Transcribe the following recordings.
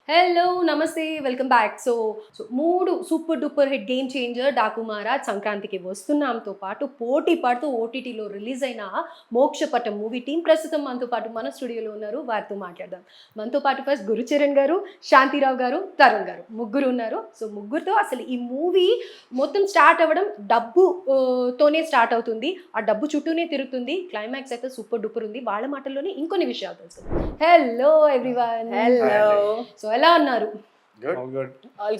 Hello నమస్తే welcome back. So మూడు super duper hit game changer Daaku Maharaj సంక్రాంతికి వస్తున్నాంతో పాటు పోటీ పడుతూ ఓటీటీలో రిలీజ్ అయిన మోక్షపటం మూవీ టీం ప్రస్తుతం మనతో పాటు మన స్టూడియోలో ఉన్నారు. వారితో మాట్లాడదాం. మనతో పాటు ఫస్ట్ గురుచరణ్ గారు, శాంతిరావు గారు, తరుణ్ గారు ముగ్గురు ఉన్నారు. సో ముగ్గురుతో అసలు ఈ మూవీ మొత్తం స్టార్ట్ అవ్వడం తోనే స్టార్ట్ అవుతుంది. ఆ డబ్బు చుట్టూనే తిరుగుతుంది. క్లైమాక్స్ అయితే సూపర్ డూపర్ ఉంది. వాళ్ళ మాటల్లోనే ఇంకొన్ని విషయాలు తెలుసు. Hello everyone. హలో. సో ఎలా ఉన్నారు?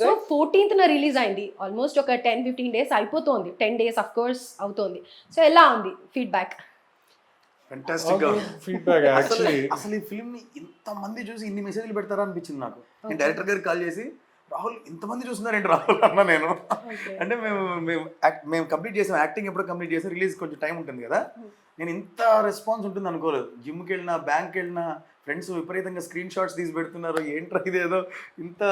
సో 14th రిలీజ్ అయింది. ఆల్మోస్ట్ ఒక 10-15 days అయిపోతుంది. 10 days అఫ్ కోర్స్ అవుతుంది. సో ఎలా ఉంది ఫీడ్బ్యాక్? Fantastic feedback. యాక్చువల్లీ అసలు ఈ ఫిల్మ్ ని ఇంత మంది చూసి ఇన్ని మెసేజ్లు పెడతారా అనిపించింది నాకు. నేను డైరెక్టర్ గారికి కాల్ చేసి రాహుల్ ఇంతమంది చూస్తున్నారేంటి రాహుల్ అన్నా నేను. అంటే మేము కంప్లీట్ చేసాం, యాక్టింగ్ ఎప్పుడో కంప్లీట్ చేసాం, రిలీజ్ కొంచెం టైం ఉంటుంది కదా. నేను ఇంత రెస్పాన్స్ ఉంటుంది అనుకోలేదు. జిమ్కి వెళ్ళినా, బ్యాంక్కి వెళ్ళినా ఫ్రెండ్స్ విపరీతంగా స్క్రీన్ షాట్స్ తీసి పెడుతున్నారు. ఏంట్రా ఇదేదో ఇంత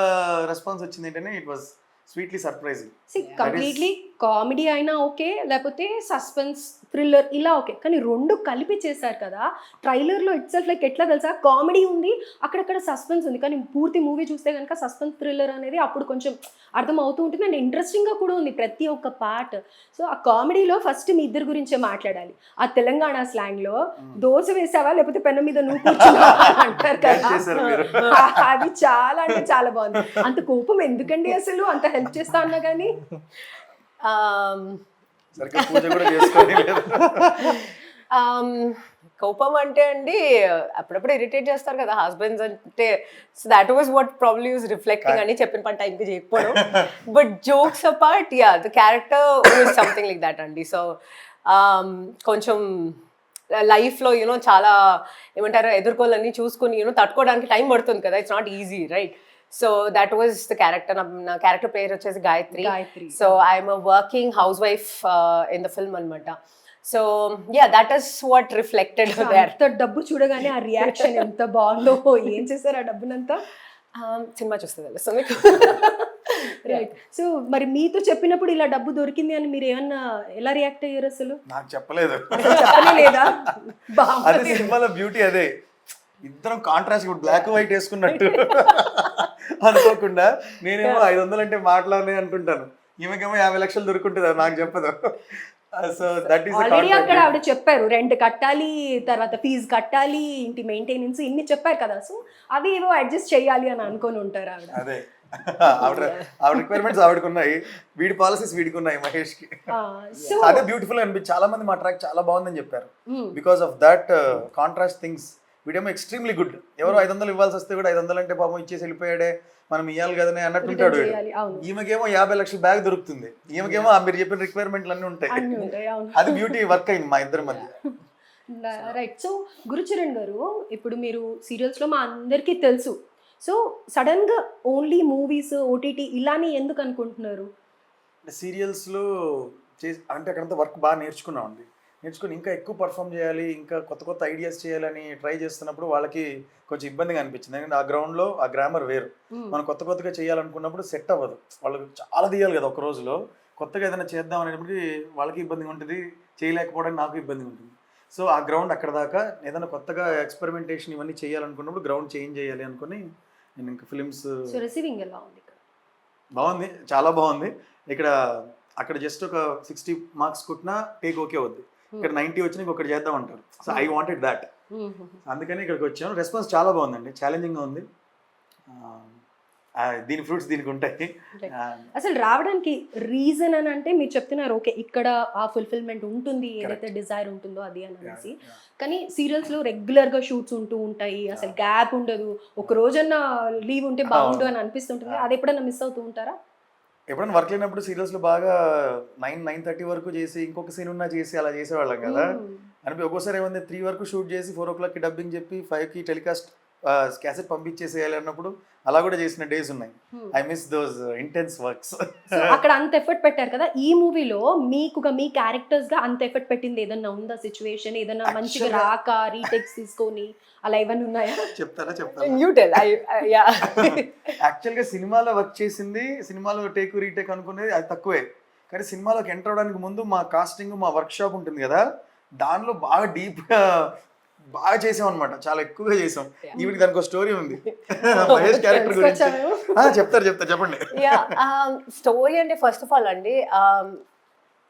రెస్పాన్స్ వచ్చింది ఏంటనే it was sweetly surprising. Completely comedy అయినా ఓకే, లేకపోతే సస్పెన్స్ థ్రిల్లర్ ఇలా ఓకే, కానీ రెండు కలిపి చేశారు కదా. ట్రైలర్లో ఇట్ సెల్ఫ్ లైక్ ఎట్లా తెలుసా, కామెడీ ఉంది, అక్కడక్కడ సస్పెన్స్ ఉంది. కానీ పూర్తి మూవీ చూస్తే కనుక సస్పెన్స్ థ్రిల్లర్ అనేది అప్పుడు కొంచెం అర్థం అవుతూ ఉంటుంది అండ్ ఇంట్రెస్టింగ్గా కూడా ఉంది ప్రతి ఒక్క పార్ట్. సో ఆ కామెడీలో ఫస్ట్ మీ ఇద్దరు గురించే మాట్లాడాలి. ఆ తెలంగాణ స్లాంగ్లో దోశ వేసావా లేకపోతే పెన్ను మీద నువ్వు కూర్చున్నావా అంటారు కదా, అది చాలా అంటే చాలా బాగుంది. అంత కోపం ఎందుకండి అసలు, అంత హెల్ప్ చేస్తా అన్నా కానీ? కోపం అంటే అండి అప్పుడప్పుడు ఇరిటేట్ చేస్తారు కదా హస్బెండ్స్ అంటే. So that was what probably use reflecting అని చెప్పిన పని టైంకి చేయకపోవడం. But jokes apart yeah the character was something like that అండి. సో కొంచెం లైఫ్లో యూనో చాలా ఏమంటారు ఎదుర్కోవాలని చూసుకుని తట్టుకోవడానికి టైం పడుతుంది కదా. It's not easy right. So that was the character. నా క్యారెక్టర్ పేరు వచ్చేసి Gayathri. So I'm a working housewife in the film అనమాట. So yeah that is what reflected there. అంత డబ్బు చూడగానే ఆ రియాక్షన్ ఎంత బాగుందో. ఏం చేశారు ఆ డబ్బునంతా? సినిమా చూస్తే తెలుస్తుంది. రైట్. సో మరి మీతో చెప్పినప్పుడు ఇలా డబ్బు దొరికింది అని మీరు ఏమన్నా ఎలా రియాక్ట్ అయ్యారు అసలు? నాకు చెప్పలేదు. చెప్పలేదా? అదే సినిమాలో బ్యూటీ, అదే ఇద్దరం కాంట్రాస్ట్ బ్లాక్ వైట్ వేసుకున్నట్టు అనుకోకుండా. నేనేమో 500 అంటే మాట్లాడలే అంటుంటాను, ఈమెకేమో 50 లక్షలు దొరుకుంటుంది, నాకు చెప్పదు. సో దట్ ఈస్ ఆల్రెడీ అక్కడ ఆవిడ చెప్పారు, రెంట్ కట్టాలి, తర్వాత ఫీజు కట్టాలి, ఇంటి మెయింటెనెన్స్ ఇన్ని చెప్పారు కదా. సో అవి ఏవో అడ్జస్ట్ చేయాలి అని అనుకొని ఉంటారు ఆవిడ. అదే ఆవిడ రిక్వైర్మెంట్స్ ఆవిడకు ఉన్నాయి, వీడి పాలసీస్ వీడికి ఉన్నాయి మహేష్ కి. అదే బ్యూటిఫుల్ అనిపించి చాలా మంది మా ట్రాక్ చాలా బాగుందని చెప్పారు. Because of that contrast things. వీడేమో ఎక్స్ట్రీమ్లీ గుడ్. ఎవరో 500 ఇవ్వాల్సి వస్తే కూడా 500 అంటే పాపం ఇచ్చేసి వెళ్ళిపోయాడే, మనం ఇవ్వాలి కదనే అన్నట్టుంటాడు. ఈమెకేమో 50 లక్షల బ్యాగ్ దొరుకుతుంది, ఈమెకేమో మీరు చెప్పిన రిక్వైర్మెంట్లు అన్నీ ఉంటాయి. అది బ్యూటీ వర్క్ అయింది మా ఇద్దరి మధ్య. రైట్. సో గురుచరణ్ గారు, ఇప్పుడు మీరు సీరియల్స్లో మా అందరికీ తెలుసు. సో సడన్గా ఓన్లీ మూవీస్, ఓటీటీ ఇలానే ఎందుకు అనుకుంటున్నారు? సీరియల్స్లో అంటే అక్కడంతా వర్క్ బాగా నేర్చుకున్నామండి. నేర్చుకుని ఇంకా ఎక్కువ పర్ఫామ్ చేయాలి, ఇంకా కొత్త కొత్త ఐడియాస్ చేయాలని ట్రై చేస్తున్నప్పుడు వాళ్ళకి కొంచెం ఇబ్బందిగా అనిపించింది. ఎందుకంటే ఆ గ్రౌండ్లో ఆ గ్రామర్ వేరు. మనం కొత్తగా చేయాలనుకున్నప్పుడు సెట్ అవ్వదు. వాళ్ళకి చాలా తీయాలి కదా ఒక రోజులో. కొత్తగా ఏదైనా చేద్దాం అనేటప్పటికి వాళ్ళకి ఇబ్బందిగా ఉంటుంది, చేయలేకపోవడానికి నాకు ఇబ్బందిగా ఉంటుంది. సో ఆ గ్రౌండ్ అక్కడ దాకా. ఏదైనా కొత్తగా ఎక్స్పెరిమెంటేషన్ ఇవన్నీ చేయాలనుకున్నప్పుడు గ్రౌండ్ చేంజ్ చేయాలి అనుకుని నేను ఇంకా ఫిలిమ్స్. రిసీవింగ్ ఎలా ఉంది? బాగుంది, చాలా బాగుంది. అక్కడ జస్ట్ ఒక 60 మార్క్స్ కొట్టినా టేక్ ఓకే అవుద్ది. ఇక్కడ 90 వచ్చినా ఇంకొకటి చేద్దాం అంటారు. So I wanted that. అందుకని ఇక్కడికి వచ్చాను. రెస్పాన్స్ చాలా బాగుందండి, ఛాలెంజింగ్గా ఉంది. దీని ఫ్రూట్స్ దీనికి ఉంటాయి. అసలు రావడానికి రీజన్ అని అంటే మీరు చెప్తున్నారు ఓకే, ఇక్కడ ఆ ఫుల్ఫిల్మెంట్ ఉంటుంది, ఏదైతే డిజైర్ ఉంటుందో అది అని అనేసి. కానీ సీరియల్స్లో రెగ్యులర్గా షూట్స్ ఉంటూ ఉంటాయి, అసలు గ్యాప్ ఉండదు. ఒక రోజన్నా లీవ్ ఉంటే బాగుండు అని అనిపిస్తుంటుంది. అది ఎప్పుడైనా మిస్ అవుతూ ఉంటారా? ఎప్పుడైనా వర్క్ లేనప్పుడు సీరియల్స్లో బాగా 9-9:30 వరకు చేసి ఇంకొక సీన్ ఉన్నా చేసి అలా చేసేవాళ్ళం కదా. ఒక్కోసారి ఏమైంది 3 వరకు షూట్ చేసి 4 o'clockకి డబ్బింగ్ చెప్పి 5కి టెలికాస్ట్ క్యాసెట్ పంపించేసేయాలి అన్నప్పుడు అలా కూడా చేసిన డేస్ ఉన్నాయి. I miss those intense works. అక్కడ అంత ఎఫర్ట్ పెట్టారు కదా. ఈ మూవీలో మీ క్యారెక్టర్స్ గా అంత ఎఫర్ట్ పెట్టింది ఏదన్నా ఉందా సిచ్యువేషన్? ఏదన్నా మంచిగా రాక రీటేక్స్ తీసుకొని అలా ఏమైనా ఉన్నాయా? చెప్తారా? యాక్చువల్గా సినిమాలో వర్క్ చేసింది, సినిమాలో టేక్ రీటేక్ అనుకునేది అది తక్కువే. కానీ సినిమాలోకి ఎంటర్ అవడానికి ముందు మా కాస్టింగ్, మా వర్క్ షాప్ ఉంటుంది కదా, దానిలో బాగా డీప్గా బాగా చేసాం అనమాట, చాలా ఎక్కువగా చేసాం. ఈవిడికి దానికి ఒక స్టోరీ ఉంది మహేష్ క్యారెక్టర్ గురించి. చెప్తారు చెప్పండి. స్టోరీ అంటే ఫస్ట్ ఆఫ్ ఆల్ అండి,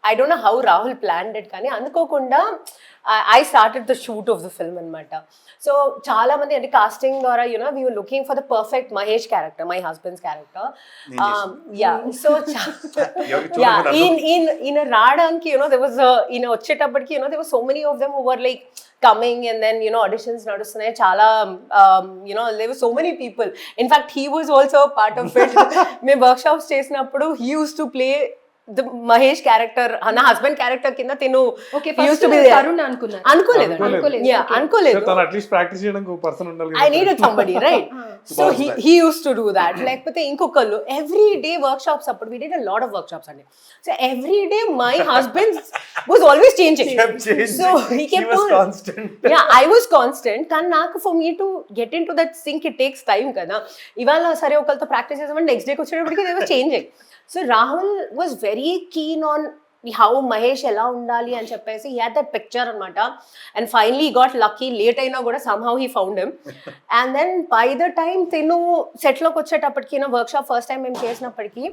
I don't know how Rahul planned it, కానీ అనుకోకుండా I started the shoot of the film అనమాట. సో చాలా మంది అంటే కాస్టింగ్ ద్వారా we were looking for the perfect Mahesh character, my husband's character. So in రావడానికి there was వచ్చేటప్పటికి there were so many of them who were like coming, and then auditions నడుస్తున్నాయి చాలా, there were so many people. In fact, he was also a part of it. మేము workshops చేసినప్పుడు he used to play the Mahesh character, నా husband character కింద తిను used to be there. అనుకోలేదు తను at least practice చేయడానికి ఒక పర్సన్ ఉండాలి. I needed somebody, right? So he used to do that. లేకపోతే ఇంకొకళ్ళు every day workshops అప్పుడు we did a lot of workshops అండి. So every day my husband was always changing. So he kept on constant. Yeah, I was constant. కానీ నాకు for me to get into that sync it takes time కదా. ఇవాళ సరే ఒకళ్ళతో practice చేసామంటే next డేకి వచ్చేటప్పటికి they were changing. So Rahul was very keen on how Mahesh ఎలా ఉండాలి అని చెప్పేసి he had that picture అనమాట. And finally he got lucky, late అయినా కూడా somehow he found him. And then by the time తిను సెట్లోకి వచ్చేటప్పటికి వర్క్షాప్ ఫస్ట్ టైం మేము చేసినప్పటికీ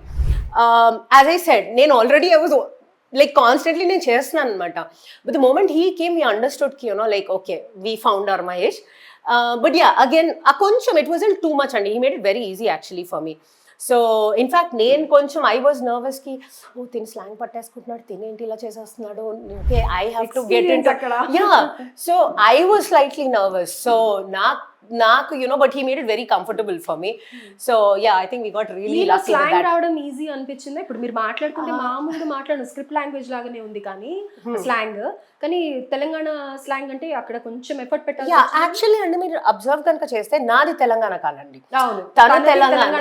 as I said, నేను already I was like constantly నేను చేస్తున్నాను అనమాట. But the moment he came, we understood like okay, we found our Mahesh. But yeah, again కొంచెం it wasn't too much and he made it very easy actually for me. So in fact నేను కొంచెం I was nervous కి తిని slang పట్టేసుకుంటున్నాడు, తినేంటి ఇలా చేసేస్తున్నాడు, okay I have to get in so I was slightly nervous. So నాకు but he made it very comfortable for me. So yeah, I think we got really lucky with that. రావడం easy అనిపించింది. ఇప్పుడు మీరు మాట్లాడుకుంటే మామూలుగా మాట్లాడిన script language లాగానే ఉంది కానీ స్లాంగ్, కానీ తెలంగాణ స్లాంగ్ అంటే అక్కడ కొంచెం ఎఫర్ట్ పెట్టాలి. యా, యాక్చువల్లీ అండి మీరు అబ్జర్వ్ కనుక చేస్తే నాది తెలంగాణ కాదండి, తను Telangana.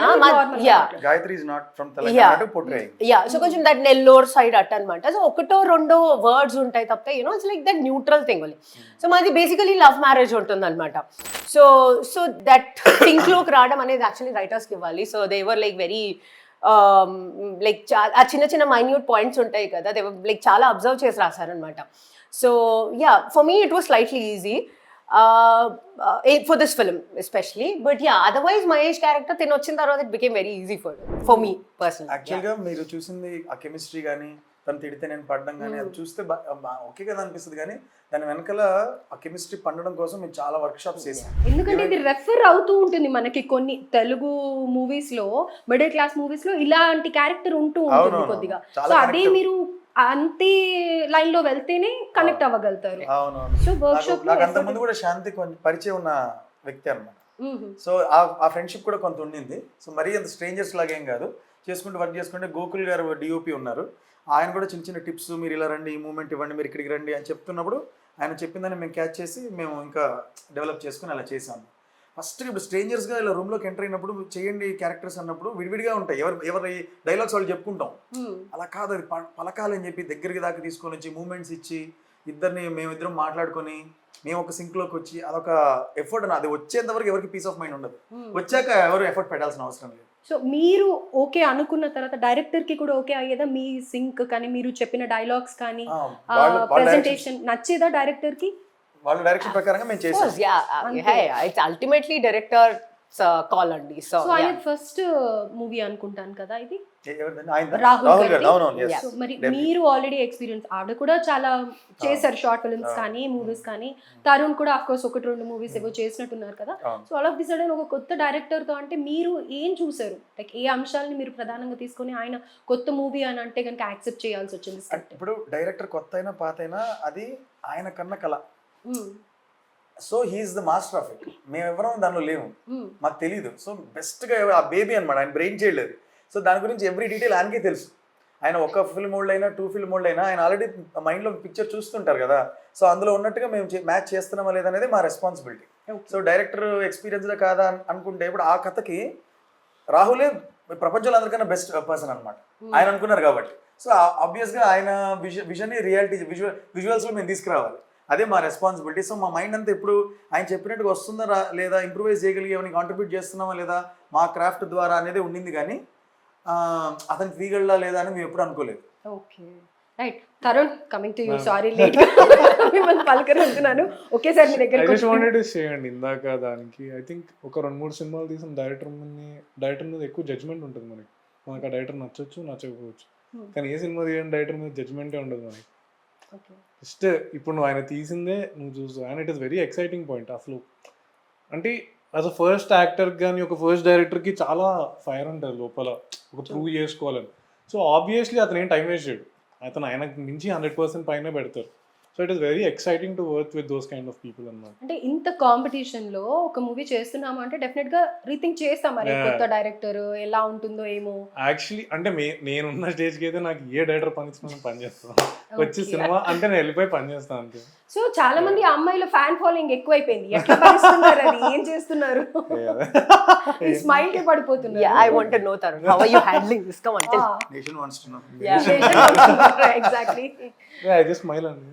Yeah, Gayatri is not from Telangana to portraying. Yeah, so కొంచెం దట్ నెల్లూరు సైడ్ అట్ అన్నమాట. సో ఒకటో రెండో వర్డ్స్ ఉంటాయి తప్ప it's like that neutral thing only. So మాది బేసికలీ లవ్ మ్యారేజ్ ఉంటుంది అనమాట. సో దట్ థింక్ లోకి రావడం అనేది యాక్చువల్లీ రైటర్స్కి ఇవ్వాలి. So they were like very like ఆ చిన్న చిన్న మైన్యూట్ పాయింట్స్ ఉంటాయి కదా, దే లైక్ చాలా అబ్జర్వ్ చేసి రాశారనమాట. So yeah, for me it was slightly easy for this film especially, but yeah, otherwise Mahesh character తిను వచ్చిన తర్వాత it became very easy for me personally. Actual గా మీరు చూసింది ఆ కెమిస్ట్రీ కానీ తను తిడితే నేను పడడం కానీ అది చూస్తే ఓకే కదా అనిపిస్తుంది, కానీ దాని వెనకాల ఆ కెమిస్ట్రీ పండడం కోసం మేము చాలా వర్క్ షాప్స్ చేసాం. ఎందుకంటే ఇది రెఫర్ అవుతూ ఉంటుంది మనకి కొన్ని తెలుగు మూవీస్ లో, మిడిల్ క్లాస్ మూవీస్ లో ఇలాంటి క్యారెక్టర్ ఉంటూ ఉంటుంది కొద్దిగా. సో అదే మీరు అంతే లైన్ లో వెళ్తేనే కనెక్ట్ అవ్వగలుగుతారు. సో వర్క్ షాప్ నాకు అంతకుముందు కూడా శాంతి కొంచెం పరిచయం ఉన్న వ్యక్తి అనమాట. సో ఆ ఫ్రెండ్షిప్ కూడా కొంత ఉండింది. సో మరీ అంత స్ట్రేంజర్స్ లాగా ఏం కాదు, చేసుకుంటూ వర్క్ చేసుకుంటే గోకుల్ గారు డిఓపి ఉన్నారు, ఆయన కూడా చిన్న చిన్న టిప్స్, మీరు ఇలా రండి, ఈ మూమెంట్ ఇవ్వండి, మీరు ఇక్కడికి రండి అని చెప్తున్నప్పుడు ఆయన చెప్పిందని మేము క్యాచ్ చేసి మేము ఇంకా డెవలప్ చేసుకుని అలా చేసాము. ఫస్ట్ ఇప్పుడు స్ట్రేంజర్స్గా ఇలా రూమ్లోకి ఎంటర్ అయినప్పుడు చేయండి క్యారెక్టర్స్ అన్నప్పుడు విడివిడిగా ఉంటాయి, ఎవరి డైలాగ్స్ వాళ్ళు చెప్పుకుంటాం. అలా కాదు, అది పలకాలని చెప్పి దగ్గరికి దాకా తీసుకొని వచ్చి మూమెంట్స్ ఇచ్చి మేమిద్దరం మాట్లాడుకొని మేము ఒక సింక్లోకి వచ్చి అదొక ఎఫర్ట్. అది వచ్చేంత వరకు ఎవరికి పీస్ ఆఫ్ మైండ్ ఉండదు, వచ్చాక ఎవరు ఎఫర్ట్ పెట్టాల్సిన అవసరం లేదు. సో మీరు ఓకే అనుకున్న తర్వాత డైరెక్టర్ కి కూడా ఓకే అయ్యేదా మీ సింక్ కానీ మీరు చెప్పిన డైలాగ్స్ కానీ ప్రెజెంటేషన్ నచ్చేదా డైరెక్టర్ కి? వాళ్ళ డైరెక్షన్ ప్రకారంగా మేము చేసాం. ఇట్స్ అల్టిమేట్లీ డైరెక్టర్ కాల్ అండి. సో ఆయన ఫస్ట్ మూవీ అనుకుంటాను కదా ఇది రాహుల్ గారు. సో మరి మీరు ఆల్రెడీ ఎక్స్పీరియన్స్, ఆవిడ కూడా చాలా చేశారు షార్ట్ ఫిల్మ్స్ కానీ మూవీస్ కానీ, తరుణ్ కూడా ఆఫ్ కోర్స్ 1-2 మూవీస్ ఏవో చేసినట్టున్నారు కదా. So all of the sudden ఒక కొత్త డైరెక్టర్ తో అంటే మీరు ఏం చూసారు, లైక్ ఏ అంశాలని మీరు ప్రధానంగా తీసుకొని ఆయన కొత్త మూవీ అని అంటే కనుక యాక్సెప్ట్ చేయాల్సి వచ్చింది? ఇప్పుడు డైరెక్టర్ కొత్త అయినా పాత అయినా అది ఆయన కన్నా కళ. So he is the master of it. మేమెవరం దానిలో లేవు, మాకు తెలీదు. సో బెస్ట్గా ఆ బేబీ అనమాట, ఆయన బ్రెయిన్ చేయలేదు. సో దాని గురించి ఎవ్రీ డీటెయిల్ ఆయనకే తెలుసు. ఆయన ఒక ఫిల్మ్ ఓల్డ్ అయినా 2 ఫిల్మ్ ఓల్డ్ అయినా ఆయన ఆల్రెడీ మైండ్లో పిక్చర్ చూస్తుంటారు కదా. సో అందులో ఉన్నట్టుగా మేము మ్యాచ్ చేస్తున్నామా లేదనేది మా రెస్పాన్సిబిలిటీ. సో డైరెక్టర్ ఎక్స్పీరియన్స్గా కాదా అనుకుంటే ఇప్పుడు ఆ కథకి రాహులే ప్రపంచంలో అందరికన్నా బెస్ట్ పర్సన్ అనమాట, ఆయన అనుకున్నారు కాబట్టి. సో ఆబ్వియస్గా ఆయన విజన్ని రియాలిటీ విజువల్స్లో మేము తీసుకురావాలి, అదే మా రెస్పాన్సిబిలిటీ. సో మా మైండ్ అంతా ఎప్పుడు ఆయన చెప్పినట్టుగా వస్తుందా లేదా, ఇంప్రూవైజ్ చేయగలిగేమని, కాంట్రిబ్యూట్ చేస్తున్నామా లేదా మా క్రాఫ్ట్ ద్వారా అనేది ఉండింది, కానీ అతను తీయగలడా లేదా అని మేము ఎప్పుడు అనుకోలేదు. Okay, right Tarun coming to you sorry late మిమ్మల్ని పలకరించున్నాను ఒకేసారి మీ ఐ దగ్గర జస్ట్ వాంటెడ్ టు చేయండి ఇందాక దానికి ఐ థింక్ ఒక 2-3 సినిమాలు తీసిన డైరెక్టర్ మీద ఎక్కువ జడ్జ్మెంట్ ఉంటుంది మనకి ఆ డైరెక్టర్ నచ్చొచ్చు నచ్చకపోవచ్చు కానీ ఏ సినిమా తీయని డైరెక్టర్ మీద జడ్జ్మెంటే ఉండదు మనకి జస్ట్ ఇప్పుడు నువ్వు ఆయన తీసిందే నువ్వు చూసు and it is very exciting point అసలు అంటే యాజ్ అ ఫస్ట్ యాక్టర్ కానీ ఒక ఫస్ట్ డైరెక్టర్కి చాలా ఫైర్ ఉంటుంది లోపల ఒక ప్రూవ్ చేసుకోవాలని సో ఆబ్వియస్లీ అతను ఏం టైం వేస్ట్ చేయడు అతను ఆయనకు మించి 100% పైన పెడతారు so it is very exciting to work with those kind of people అన్నమాట అంటే ఇంత కాంపిటీషన్ లో ఒక మూవీ చేస్తున్నాము అంటే డెఫినెట్ గా రీథింక్ చేస్తాం మరి కొత్త డైరెక్టర్ ఎలా ఉంటుందో ఏమో యాక్చువల్లీ అంటే నేనున్న స్టేజ్కి అయితే నాకు ఏ డైరెక్టర్ పని చేస్తాను వచ్చి సినిమా అంటే నేను వెళ్ళిపోయి పని చేస్తాను అంతే సో చాలా మంది అమ్మాయిల ఫ్యాన్ ఫాలోయింగ్ ఎక్కువైపోయింది ఎట్లా భరిస్తున్నారు అది ఏం చేస్తున్నారు ఈ స్మైల్ కి పడిపోతున్నారు Yeah, I want to know, Tarun. How are you handling this? Come on, tell. Nation wants to know exactly I just smile అండి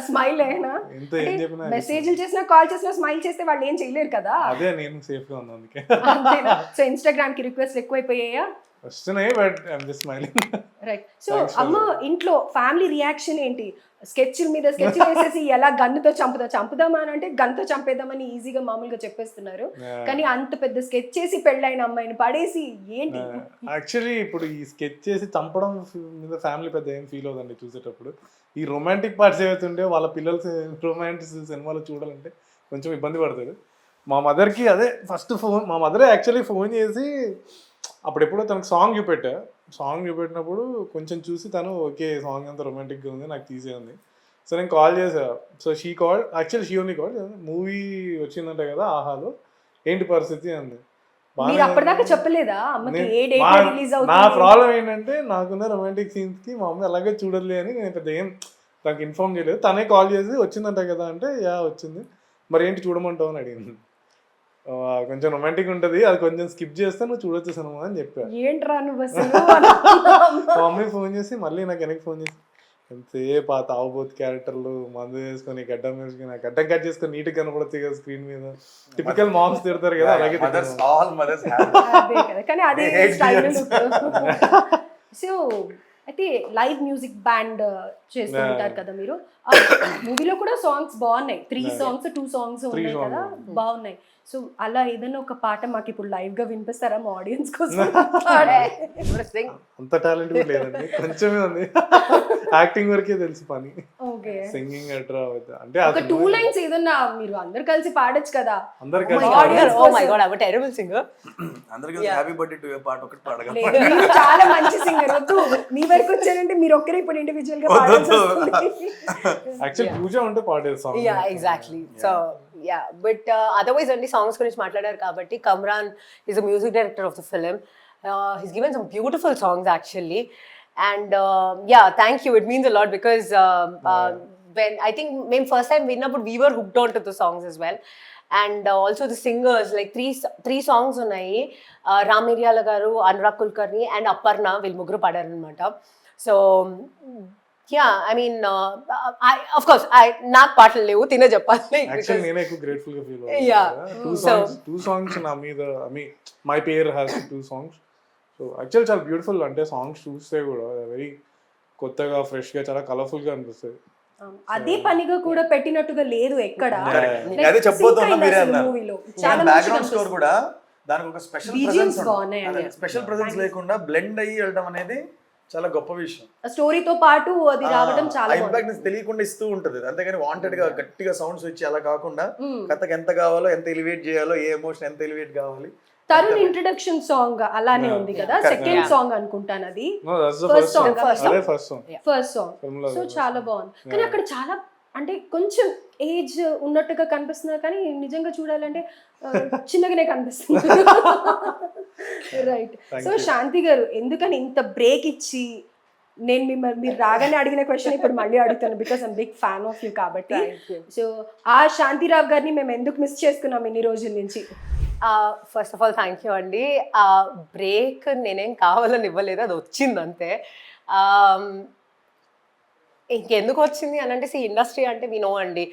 స్మైల్ అయినా ఎంత ఏం చెప్పినా మెసేజ్లు చేసినా కాల్ చేసినా స్మైల్ చేస్తే వాళ్ళు ఏం చేయలేరు కదా అదే నేను సేఫ్ గా ఉన్నాను అందుకే అంతేనా సో ఇన్స్టాగ్రామ్ కి రిక్వెస్ట్ ఎక్కువైపోయాయా వస్తున్నాయి but I'm just smiling right so అమ్మ ఇంట్లో ఫ్యామిలీ రియాక్షన్ ఏంటి స్కెచ్ల మీద స్కెచ్ వేసేసి ఎలా గన్నుతో చంపుదామా అని అంటే గన్తో చంపేద్దామని ఈజీగా మామూలుగా చెప్పేస్తున్నారు కానీ అంత పెద్ద స్కెచ్ చేసి పెళ్ళైన అమ్మాయిని పడేసి ఏంటి యాక్చువల్లీ ఇప్పుడు ఈ స్కెచ్ చేసి చంపడం మీద ఫ్యామిలీ పెద్ద ఏం ఫీల్ అవుతుంది చూసేటప్పుడు ఈ రొమాంటిక్ పార్ట్స్ ఏవైతుంటే వాళ్ళ పిల్లలు రొమాంటిక్ సినిమాలో చూడాలంటే కొంచెం ఇబ్బంది పడతారు మా మదర్కి అదే ఫస్ట్ ఫోన్ మా మదరే యాక్చువల్లీ ఫోన్ చేసి అప్పుడెప్పుడో తనకు సాంగ్ చూపెట్టినప్పుడు కొంచెం చూసి తను ఓకే సాంగ్ అంతా రొమాంటిక్గా ఉంది నాకు తీసేయండి సో నేను కాల్ చేసా so she only call movie వచ్చిందంట కదా ఆహాలో ఏంటి పరిస్థితి అంది మీరు అప్పటిదాకా చెప్పలేదా అమ్మకి ఏ డేట్ రిలీజ్ నా అవుతుంది ప్రాబ్లం ఏంటంటే నాకున్న రొమాంటిక్ సీన్స్కి మా అమ్మ అలాగే చూడలే అని నేను పెద్ద ఏం నాకు ఇన్ఫార్మ్ చేయలేదు తనే కాల్ చేసి వచ్చిందంట కదా అంటే యా వచ్చింది మరి ఏంటి చూడమంటావు అని అడిగింది కొంచెం రొమాంటిక్ ఉంటుంది అది కొంచెం స్కిప్ చేస్తే నువ్వు చూడొచ్చు సినిమా అని చెప్పా ఏంట్రా నువ్వు మా మమ్మీ ఫోన్ చేసి మళ్ళీ నాకు వెనక్కి ఫోన్ చేసి ఎంతసేపు ఆ తావుబోతు క్యారెక్టర్లు మందు వేసుకొని గడ్డం వేసుకొని గడ్డం కట్ చేసుకొని నీట్గా కనపడుతుంది కదా స్క్రీన్ మీద టిపికల్ మామ్స్ తిడతారు కదా అలాగే అదే కదా కానీ అదే స్టైల్ సో అయితే లైవ్ మ్యూజిక్ బ్యాండ్ చేస్తూ ఉంటారు కదా మీరు మూవీలో కూడా సాంగ్స్ బాగున్నాయి 3 సాంగ్స్ 2 సాంగ్స్ ఉన్నాయి కదా బాగున్నాయి సో అలా ఏదైనా ఒక పాట మాకు ఇప్పుడు లైవ్ గా వినిపిస్తారా మా ఆడియన్స్ కోసం అంత టాలెంట్ కూడా లేదండి కొంచెమే ఉంది యాక్టింగ్ వరకే తెలుసు పని ఓకే సింగింగ్ అట్రా అంటే ఒక 2 లైన్స్ ఏదన్నా మీరు అందరు కలిసి పాడొచ్చు కదా అందరు Oh my God, I'm a terrible singer. అందరికీ హ్యాపీ బర్త్డే టు పాట ఒకటి పాడగలం మీరు చాలా మంచి సింగర్ వద్దు మీ వరకు వచ్చారంటే మీరు ఒక్కరే ఇప్పుడు ఇండివిజువల్ గా పాడాల్సి వస్తుంది యాక్చువల్లీ పూజ ఉంటే పాడేది song Yeah, exactly. So yeah, but otherwise only songs గురించి మాట్లాడారు కాబట్టి Kamran is the music director of the film. He's given some beautiful songs actually, and yeah, thank you. It means a lot because when I think when first time we were hooked on to the songs as well. And also the singers, like three songs ఉన్నాయి రామ్ మిరియాల గారు Anurag Kulkarni and Aparna వీళ్ళు ముగ్గురు పాడారు అనమాట so yeah I mean of course నాకు పాటలు లేవు తినే చెప్పాలి యాక్చువల్లీ నేనే ఎక్కువ గ్రేట్ఫుల్ గా ఫీల్ Yeah. అవుతాను టూ సాంగ్స్ నా మీద I mean my pair has 2 songs so actually చాలా బ్యూటిఫుల్ అంటే సాంగ్స్ చూస్తే కూడా వెరీ కొత్తగా ఫ్రెష్ గా చాలా కలర్ఫుల్ గా అనిపిస్తాయి అదే పనిగా కూడా పెట్టినట్టుగా లేదు ఎక్కడ అదే చెప్పబోతున్నా మీరే అన్నారు మూవీలో చాలా బ్యాక్గ్రౌండ్ స్కోర్ కూడా దానికి ఒక స్పెషల్ BGMs ప్రెజెన్స్ బాగున్నాయి. స్పెషల్ ప్రెజెన్స్ లేకుండా బ్లెండ్ అయ్యి వెళ్ళడం అనేది చాలా గొప్ప విషయం స్టోరీతో పాటు అది రావడం చాలా ఇంపాక్ట్ తెలియకుండా ఇస్తూ ఉంటది అంతేగాని వాంటెడ్ గా గట్టిగా సౌండ్స్ వచ్చి అలా కాకుండా కథకి ఎంత కావాలో ఎంత ఎలివేట్ చేయాలో ఏ ఎమోషన్ ఎంత ఎలివేట్ కావాలి తరుణ్ ఇంట్రడక్షన్ సాంగ్ అలానే ఉంది కదా సెకండ్ సాంగ్ అనుకుంటాను అది first song first song so చాలా బాగుంది కానీ అక్కడ చాలా అంటే కొంచెం ఏజ్ ఉన్నట్టుగా కనిపిస్తున్నారు కానీ నిజంగా చూడాలంటే చిన్నగానే కనిపిస్తుంది రైట్ సో శాంతి గారు ఎందుకని ఇంత బ్రేక్ ఇచ్చి నేను మిమ్మల్ని మీరు రాగానే అడిగిన క్వశ్చన్ ఇప్పుడు మళ్ళీ అడుగుతాను because I'm big fan of you కాబట్టి సో ఆ శాంతిరావు గారిని మేము ఎందుకు మిస్ చేసుకున్నాం ఇన్ని రోజుల నుంచి first of all thank you అండి బ్రేక్ నేనేం కావాలని ఇవ్వలేదు అది వచ్చింది అంతే ఇంకెందుకు వచ్చింది అని అంటే ఇండస్ట్రీ అంటే వి నో అండి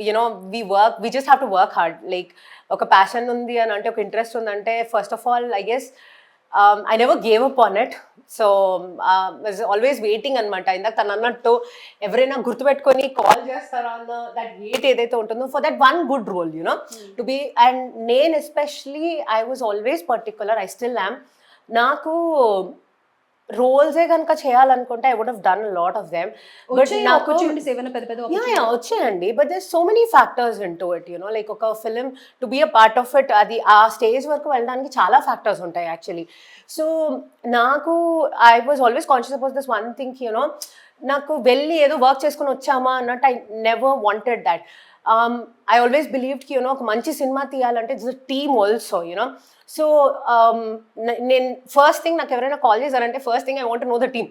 you know we just have to work hard like ఒక ప్యాషన్ ఉంది అని అంటే ఒక ఇంట్రెస్ట్ ఉందంటే first of all I guess I never gave up on it. So was always waiting అనమాట. ఇందాక తను అన్నట్టు ఎవరైనా గుర్తుపెట్టుకొని కాల్ చేస్తారా అన్న దట్ వెయిట్ ఏదైతే ఉంటుందో for that one good role you know to be. And నేను especially I was always particular, I still am. నాకు రోల్సే కనుక చేయాలనుకుంటే I would have done lot of them. But నాకు వచ్చాయండి, but there so many factors in to it you know. Like ఒక film to be a part of it, అది ఆ stage వరకు వెళ్ళడానికి చాలా ఫ్యాక్టర్స్ ఉంటాయి యాక్చువల్లీ. సో నాకు I was always conscious about this one thing you know. నాకు వెళ్ళి ఏదో వర్క్ చేసుకుని వచ్చామా అన్నట్టు I never wanted that. I always believed కి యూనో ఒక మంచి సినిమా తీయాలంటే it's a team also you know. So నేను ఫస్ట్ థింగ్ నాకు ఎవరైనా కాల్ చేశారంటే first thing I want know the team,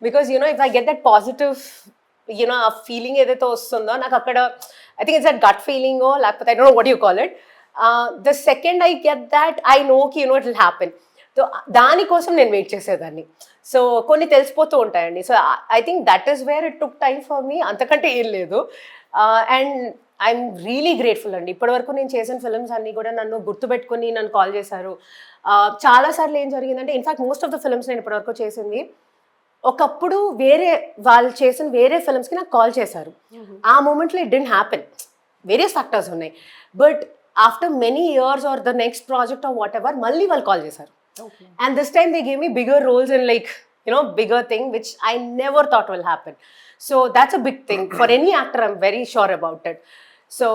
because you know if I get that positive you know ఆ feeling ఏదైతే వస్తుందో నాకు అక్కడ I think it's that gut ఫీలింగో లేకపోతే I don't know what you call it. The second I get that I know కి you know it will happen. So దానికోసం నేను వెయిట్ చేసేదాన్ని. సో కొన్ని తెలిసిపోతూ ఉంటాయండి. So I think that is where it took time for me, అంతకంటే ఏం లేదు. అండ్ ఐఎమ్ రియలీ గ్రేట్ఫుల్ అండి. ఇప్పటివరకు నేను చేసిన ఫిల్మ్స్ అన్నీ కూడా నన్ను గుర్తుపెట్టుకుని నన్ను కాల్ చేశారు. చాలాసార్లు ఏం జరిగిందంటే in fact most of the films నేను ఇప్పటివరకు చేసింది ఒకప్పుడు వేరే వాళ్ళు చేసిన వేరే ఫిల్మ్స్కి నాకు కాల్ చేశారు. ఆ మూమెంట్లో it didn't happen, various factors ఉన్నాయి. But after many years or the next project or whatever మళ్ళీ వాళ్ళు కాల్ చేశారు. And this time they gave me bigger roles in like you know bigger thing which I never thought will happen. So that's a big thing for any actor. I'm very sure about it. So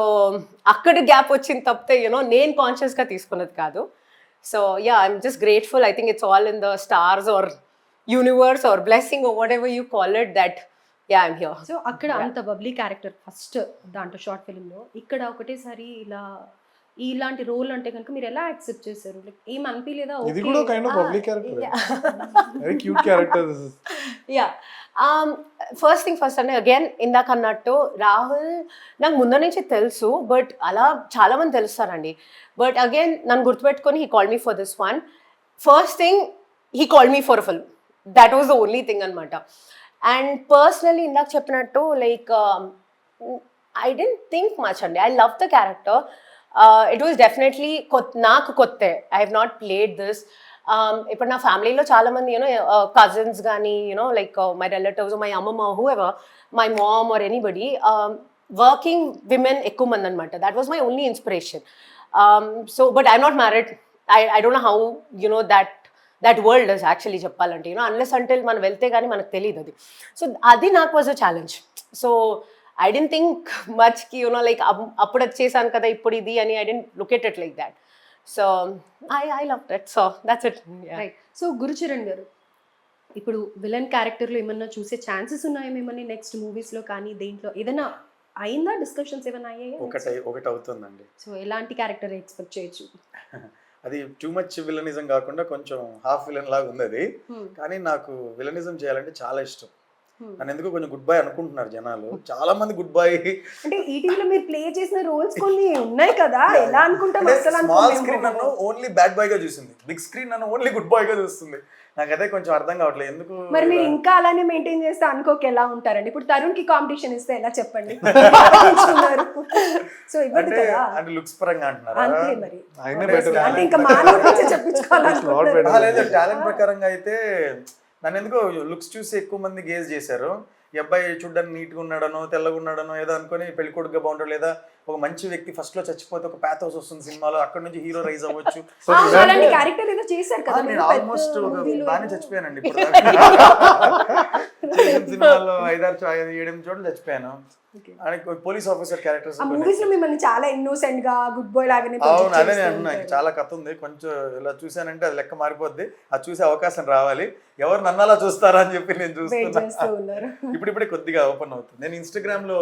అక్కడ gap వచ్చింది తప్పితే you know నేను కాన్షియస్గా తీసుకున్నది కాదు. So yeah I'm just grateful. I think it's all in the stars or universe or blessing or whatever you call it that yeah I'm here. So అక్కడ అంత bubbly character first దాంట్లో short ఫిల్మ్లో, ఇక్కడ ఒకటేసారి ఇలాంటి role అంటే కనుక మీరు ఎలా యాక్సెప్ట్ చేశారు? లైక్ ఏం అనిపించలేదా? ఇది కూడా kind of public character, very cute character. Yeah first thing first అంటే అగైన్ ఇందాక అన్నట్టు రాహుల్ నాకు ముందు నుంచి తెలుసు, బట్ అలా చాలా మంది తెలుస్తారండి. బట్ అగైన్ నన్ను గుర్తుపెట్టుకొని he called me for this one. First thing he called me for a film, that was the only thing అనమాట. అండ్ పర్సనలీ ఇందాక చెప్పినట్టు like I didn't think much అండి. I love the character. It was definitely నాకు కొత్తే. I have not played this. ఇప్పుడు నా ఫ్యామిలీలో చాలా మంది యూనో కజిన్స్ కానీ you know like my relatives, my అమ్మమ్మ, whoever, my mom or anybody, working women ఎక్కువ మంది అనమాట. That was my only inspiration. So but I'm not married. I don't know how you know that world is actually చెప్పాలంటే you know unless until మనం వెళ్తే కానీ మనకు తెలియదు అది. సో అది నాకు was a challenge. So I didn't think much ki you know like appudu chesanu kada ippudu idi ani. I didn't look at it like that. So I loved it. So that's it. Yeah. Right. So Gurucharan garu ఇప్పుడు villain క్యారెక్టర్లో ఏమన్నా చూసే chances ఉన్నాయా మిమ్మల్ని next మూవీస్లో కానీ దేంట్లో ఏదైనా అయిందా? డిస్కషన్స్ ఏమైనా అయ్యాయా? ఒకటి అవుతుందండి. సో ఎలాంటి క్యారెక్టర్ ఎక్స్పెక్ట్ చేయొచ్చు? అది టూ మచ్ విలనిజం కాకుండా కొంచెం హాఫ్ విలన్ లాగా ఉంది అది. కానీ నాకు విలనిజం చేయాలంటే చాలా ఇష్టం. నన్ను ఎందుకు కొంచెం గుడ్ బాయ్ అనుకుంటున్నారు జనాలు, చాలా మంది గుడ్ బాయ్. అంటే ఈటీవీలో మీరు ప్లే చేసిన రోల్స్ కొన్ని ఉన్నాయి కదా, ఎలా అనుకుంటాం? స్మాల్ స్క్రీన్ నన్ను ఓన్లీ బ్యాడ్ బాయ్ గా చూసింది, బిగ్ స్క్రీన్ నన్ను ఓన్లీ గుడ్ బాయ్ గా చూస్తుంది. నాకు అదే కొంచెం అర్థం కావట్లేదు ఎందుకు. మరి మీరు ఇంకా అలానే మెయింటైన్ చేస్తే అనుకోక ఎలా ఉంటారండి? ఇప్పుడు తరుణ్ కి కాంపిటీషన్ ఇస్తే ఎలా చెప్పండి? సో ఇవ్వదు కదా. అంటే లుక్స్ పరంగా అంటున్నారు. అంతే మరి. అంటే ఇంకా మానవుడు చెప్పించుకోవాలి. టాలెంట్ ప్రకారంగా అయితే నన్ను ఎందుకో లుక్స్ చూసి ఎక్కువ మంది గేజ్ చేశారు. ఈ అబ్బాయి చూడ్డానికి నీట్గా ఉన్నాడనో తెల్లగా ఉన్నాడనో ఏదో అనుకుని పెళ్లి కొడుకుగా బాగుంటాడు, లేదా ఒక మంచి వ్యక్తి ఫస్ట్ లో చచ్చిపోతే ఒక ప్యాథోస్ వస్తుంది సినిమాలో, అక్కడ నుంచి హీరో రైజ్ అవ్వచ్చు. క్యారెక్టర్ ఏదో చేశారు కదా. నేను ఆల్మోస్ట్ బాగానే చచ్చిపోయానండి ఇప్పుడు సినిమాలో 5-6-7 చోట్ల చచ్చిపోయాను. పోలీస్ ఆఫీసర్ క్యారెక్టర్స్ మిమ్మల్ని చాలా ఇన్నోసెంట్ గా గుడ్ బాయ్ లాగానే. అవును, అదే నేను అంటున్నాను. చాలా కథ ఉంది, కొంచెం ఇలా చూసానంటే అది లెక్క మారిపోద్ది. అది చూసే అవకాశం రావాలి, ఎవరు నన్ను అలా చూస్తారా అని చెప్పి నేను చూస్తున్నా. ఇప్పుడిప్పుడే కొద్దిగా ఓపెన్ అవుతుంది. నేను ఇన్స్టాగ్రామ్ లో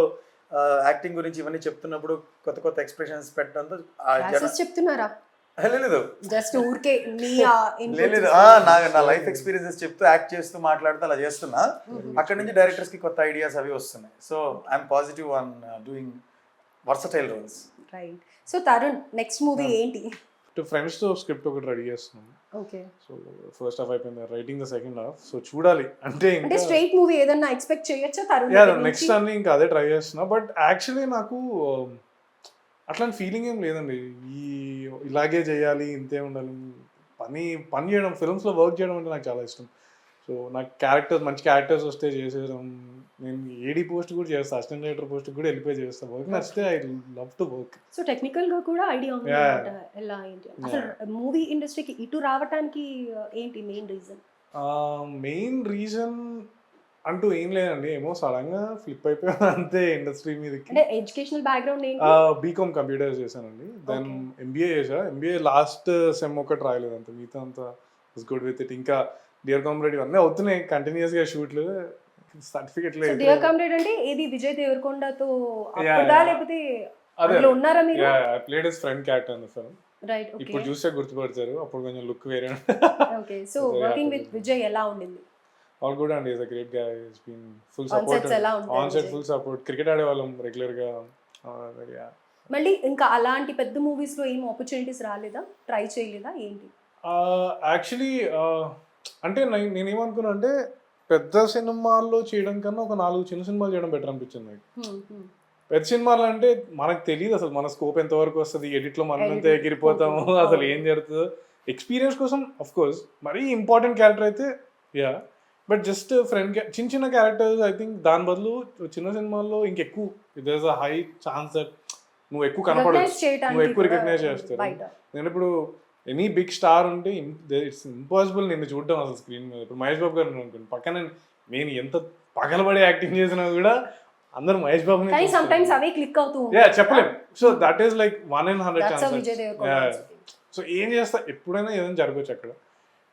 యాక్టింగ్ గురించి ఇవన్నీ చెప్తున్నప్పుడు కొత్త కొత్త ఎక్స్ప్రెషన్స్ పెట్టడంతో చెప్తున్నారా? లేదు, జస్ట్ ఊరికే లేదు, నా లైఫ్ ఎక్స్పీరియన్సెస్ చెప్తూ యాక్ట్ చేస్తూ మాట్లాడుతూ అలా చేస్తున్నా. అక్కడ నుంచి డైరెక్టర్స్ కి కొత్త ఐడియాస్ అవి వస్తున్నాయి. So I'm positive on doing versatile roles. Right. So Tarun next movie ఏంటి? ఫ్రెండ్స్ తో స్క్రిప్ట్ ఒకటి రెడీ చేస్తున్నాం. ఓకే. సో ఫస్ట్ హాఫ్ అయిపోయింది, writing the second half. So చూడాలి. అంటే స్ట్రైట్ మూవీ ఏదన్నా ఎక్స్పెక్ట్ చేయొచ్చా తరుణ్? నెక్స్ట్ అన్ని ఇంకా అదే ట్రై చేస్తున్నా. బట్ యాక్చువల్లీ నాకు అట్లాంటి ఫీలింగ్ ఏం లేదండి. ఇలాగే చేయాలి, ఇంతే ఉండాలి. పని చేయడం, ఫిల్మ్స్లో వర్క్ చేయడం అంటే నాకు చాలా ఇష్టం. సో నాకు క్యారెక్టర్స్ మంచి క్యారెక్టర్స్ వస్తే చేసేయడం, నేను ఏడీ పోస్ట్ కూడా చేస్తాను, అసిస్టెంట్ డైరెక్టర్ పోస్ట్ కూడా వెళ్ళిపోయి చేస్తాను. వర్క్ నచ్చితే I love to work. So technical గా కూడా ఐడియా ఉంది అన్నమాట ఎలా ఏంటి అసలు మూవీ ఇండస్ట్రీకి ఇటు రావడానికి ఏంటి మెయిన్ రీజన్? మెయిన్ రీజన్ అంటూ ఏం లేదండి, ఏమో సడన్ గా ఫ్లిప్ అయిపోయాను అంతే ఇండస్ట్రీ మీదకి. అంటే ఎడ్యుకేషనల్ బ్యాక్గ్రౌండ్ ఏంటి? బీకామ్ కంప్యూటర్స్ చేశానండి, దెన్ ఎంబీఏ చేసా. ఎంబీఏ లాస్ట్ సెమ్ ఒకటి రాయలేదు అంత, మిగతా అంతా వాస్ గుడ్ విత్ ఇట్. ఇంకా డియర్ కామ్రేడ్ ఇవన్నీ అవుతున్నాయి కంటిన్యూస్ గా షూట్లు, సర్టిఫికెట్ లేదు. డియర్ కామ్రేడ్ అంటే ఏది విజయ్ దేవరకొండతో అప్పుడా లేకపోతే అందులో ఉన్నారా మీరు? I played his friend character in the film. Right, okay. ఇప్పుడు చూస్తే గుర్తుపడతారు, అప్పుడు కొంచెం లుక్ వేరే. Okay, so working with Vijay ఎలా ఉండింది? ఆల్ గుడ్ అండి, is a great guy, has been full support, on set full support. Cricket ఆడేవాళ్ళం రెగ్యులర్ గా. మళ్ళీ ఇంకా అలాంటి పెద్ద మూవీస్ లో ఏం ఆపర్చునిటీస్ రాలేదా, ట్రై చేయలేదా ఏంటి? యాక్చువల్లీ అంటే నేనేమనుకున్నా అంటే పెద్ద సినిమాల్లో చేయడం కన్నా ఒక 4 చిన్న సినిమాలు చేయడం బెటర్ అనిపించింది నాకు. పెద్ద సినిమాలు అంటే మనకు తెలియదు అసలు మన స్కోప్ ఎంతవరకు వస్తుంది, ఎడిట్లో మనం ఎంత ఎగిరిపోతాము, అసలు ఏం జరుగుతుందో. ఎక్స్పీరియన్స్ కోసం అఫ్ కోర్స్ మరీ ఇంపార్టెంట్ క్యారెక్టర్ అయితే యా, బట్ జస్ట్ ఫ్రెండ్ చిన్న చిన్న క్యారెక్టర్స్ ఐ థింక్ దాని బదులు చిన్న సినిమాల్లో ఇంకెక్కువ there is a high chance that నువ్వు ఎక్కువ కనపడవచ్చు, నువ్వు ఎక్కువ రికగ్నైజ్ చేస్తారు. నేను ఇప్పుడు ఎనీ బిగ్ స్టార్ ఉంటే ఇట్స్ ఇంపాసిబుల్ నిన్ను చూడడం అసలు స్క్రీన్ మీద. ఇప్పుడు మహేష్ బాబు గారు అనుకోండి, పక్కన నేను ఎంత పగలబడి యాక్టింగ్ చేసినా కూడా అందరూ మహేష్ బాబు చెప్పలేం. So that is like 1 in 100 chance. So ఏం చేస్తా, ఎప్పుడైనా ఏదైనా జరగవచ్చు అక్కడ.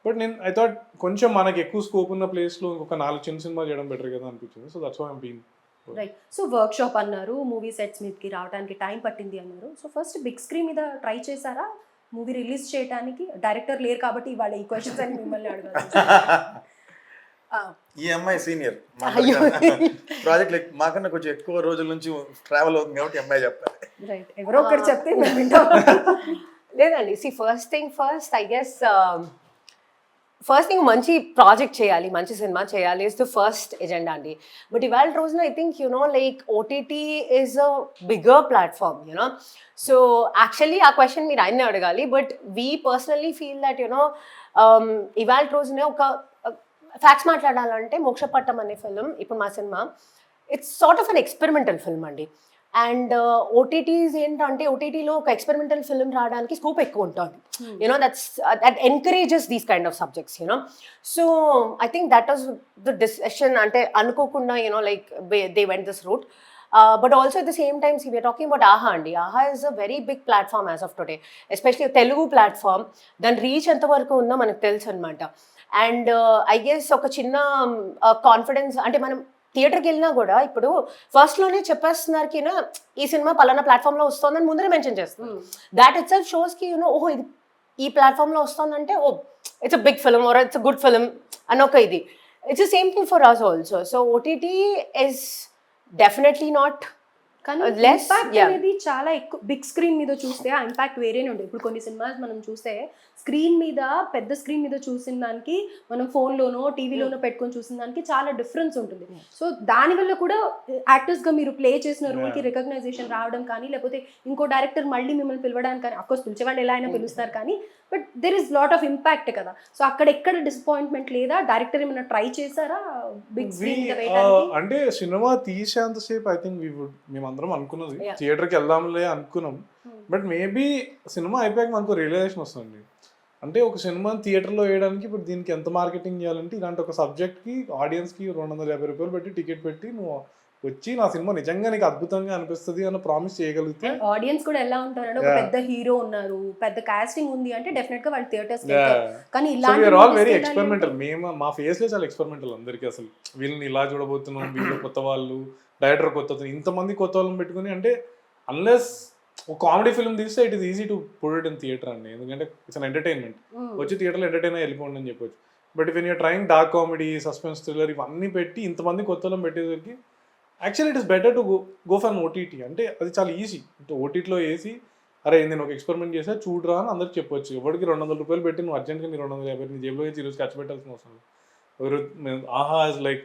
బట్ నేను ఐ థాట్ కొంచెం మనకి ఎక్కువ స్కోప్ ఉన్న ప్లేస్లో ఒక 4 చిన్న సినిమాలు చేయడం బెటర్ కదా అనిపించింది. So that's why I'm being. Right. So workshop అన్నారు, మూవీ సెట్స్ మీదకి రావడానికి టైం పట్టింది అన్నారు. సో ఫస్ట్ బిగ్ స్క్రీన్ మీద ట్రై చేశారా మూవీ రిలీజ్ చేయడానికి? డైరెక్టర్ లేరు కాబట్టి ఇవాళ ఈ క్వశ్చన్స్ అని మిమ్మల్ని అడగాలి. ఈ అమ్మాయి సీనియర్ ప్రాజెక్ట్, లైక్ మాకన్నా కొంచెం ఎక్కువ రోజుల నుంచి ట్రావెల్ అవుతుంది కాబట్టి అమ్మాయి చెప్పాలి. రైట్, ఎవరో ఒకరు చెప్తే మేము వింటాం. లేదండి, first thing first, I guess first thing మంచి ప్రాజెక్ట్ చేయాలి, మంచి సినిమా చేయాలి ఇస్ ద ఫస్ట్ ఎజెండా అండి. బట్ ఇవాళ రోజున I think like OTT is a bigger platform so actually ఆ క్వశ్చన్ మీరు ఆయన్ని అడగాలి. But we personally feel that ఇవాళ రోజునే ఒక ఫ్యాక్ట్స్ మాట్లాడాలంటే మోక్షపట్టం అనే ఫిల్మ్, ఇప్పుడు మా సినిమా, it's sort of an experimental film అండి. అండ్ ఓటీటీస్ ఏంటంటే ఓటీటీలో ఒక ఎక్స్పెరిమెంటల్ ఫిల్మ్ రావడానికి స్కోప్ ఎక్కువ ఉంటుంది. That encourages these kind of subjects so I think that was the decision. అంటే అనుకోకుండా like they went this route. But also at the same time, see, we are talking about AHA అండి. AHA is a very big platform as of today, especially Telugu platform. దాని reach ఎంతవరకు ఉందో మనకు తెలుసు అనమాట. And I guess ఒక చిన్న confidence అంటే మనం థియేటర్కి వెళ్ళినా కూడా ఇప్పుడు ఫస్ట్లోనే చెప్పేస్తున్నారు కి ఈ సినిమా పలానా ప్లాట్ఫామ్లో వస్తుందని ముందరే మెన్షన్ చేస్తాం. దాట్ ఇట్ సెల్ఫ్ షోస్ కి ఓహో ఇది ఈ ప్లాట్ఫామ్లో వస్తుందంటే oh it's a big film or it's a good film అని ఒక ఇది. It's the same thing for us also. So OTT is definitely not కానీ ఇంపాక్ట్ అనేది చాలా ఎక్కువ. బిగ్ స్క్రీన్ మీద చూస్తే ఆ ఇంపాక్ట్ వేరేనే ఉంటుంది. ఇప్పుడు కొన్ని సినిమాస్ మనం చూస్తే స్క్రీన్ మీద, పెద్ద స్క్రీన్ మీద చూసిన దానికి మనం ఫోన్లోనో టీవీలోనో పెట్టుకొని చూసిన దానికి చాలా డిఫరెన్స్ ఉంటుంది. సో దానివల్ల కూడా యాక్టర్స్గా మీరు ప్లే చేసిన రోల్కి రికగ్నైజేషన్ రావడం కానీ, లేకపోతే ఇంకో డైరెక్టర్ మళ్ళీ మిమ్మల్ని పిలవడానికి కానీ, అఫ్కోర్స్ పిలిచేవాళ్ళు ఎలా అయినా పిలుస్తారు కానీ, but there is lot of impact కదా. సో అక్కడ ఎక్కడ డిసప్పాయింట్మెంట్ లేదా? డైరెక్టర్ ఏమైనా ట్రై చేశారా బిగ్ స్క్రీన్ మీద వేయడానికి? అంటే సినిమా తీసేంతసేపు ఐ థింక్ మేమందరం అనుకున్నది థియేటర్కి వెళ్దాంలే అనుకున్నాం. బట్ మేబీ సినిమా అయిపోయాక మనకు రియలైజేషన్ వస్తుంది. అంటే ఒక సినిమా థియేటర్లో వేయడానికి ఇప్పుడు దీనికి ఎంత మార్కెటింగ్ చేయాలంటే, ఇలాంటి ఒక సబ్జెక్ట్కి ఆడియన్స్కి 250 రూపాయలు పెట్టి టికెట్ పెట్టి నువ్వు వచ్చి నా సినిమా నిజంగా నీకు అద్భుతంగా అనిపిస్తుంది అని ప్రామిస్ చేయగలిగితే, ఆడియన్స్ కూడా ఎలా ఉంటారంటే ఒక పెద్ద హీరో ఉన్నారు, పెద్ద కాస్టింగ్ ఉంది అంటే డెఫినెట్ గా వాళ్ళు థియేటర్స్ కానీ వెరీ ఎక్స్పెరిమెంటల్. మేము మా ఫేస్ లో చాలా ఎక్స్పెరిమెంటల్ అందరికి. అసలు వీళ్ళని ఇలా చూడబోతున్నాం, వీళ్ళు కొత్త వాళ్ళు, డైరెక్టర్ కొత్త, ఇంతమంది కొత్త వాళ్ళని పెట్టుకుని అంటే అన్లెస్ ఒక కామెడీ ఫిల్మ్ తీస్తే it is easy to put it in theatre అండి. ఎందుకంటే ఇట్స్ అన్ ఎంటర్టైన్మెంట్. వచ్చి థియేటర్లో ఎంటర్టైన్ అయ్యి వెళ్ళిపోండి అని చెప్పొచ్చు. But when you're trying dark comedy, suspense, thriller ఇవన్నీ పెట్టి ఇంతమంది కొత్త వాళ్ళని పెట్టేసరికి actually it is better to go for OTT. అంటే అది చాలా ఈజీ. ఓటీటీలో వేసి అరే నేను ఒక ఎక్స్పెరిమెంట్ చేసా చూడరా అని అందరికి చెప్పొచ్చు. ఎవరికి 200 రూపాయలు పెట్టి నువ్వు అర్జెంట్గా నీ 250 నీ జేబులో వేసి ఈరోజు ఖర్చు పెట్టాల్సిన అవసరం. ఆహా ఇస్ లైక్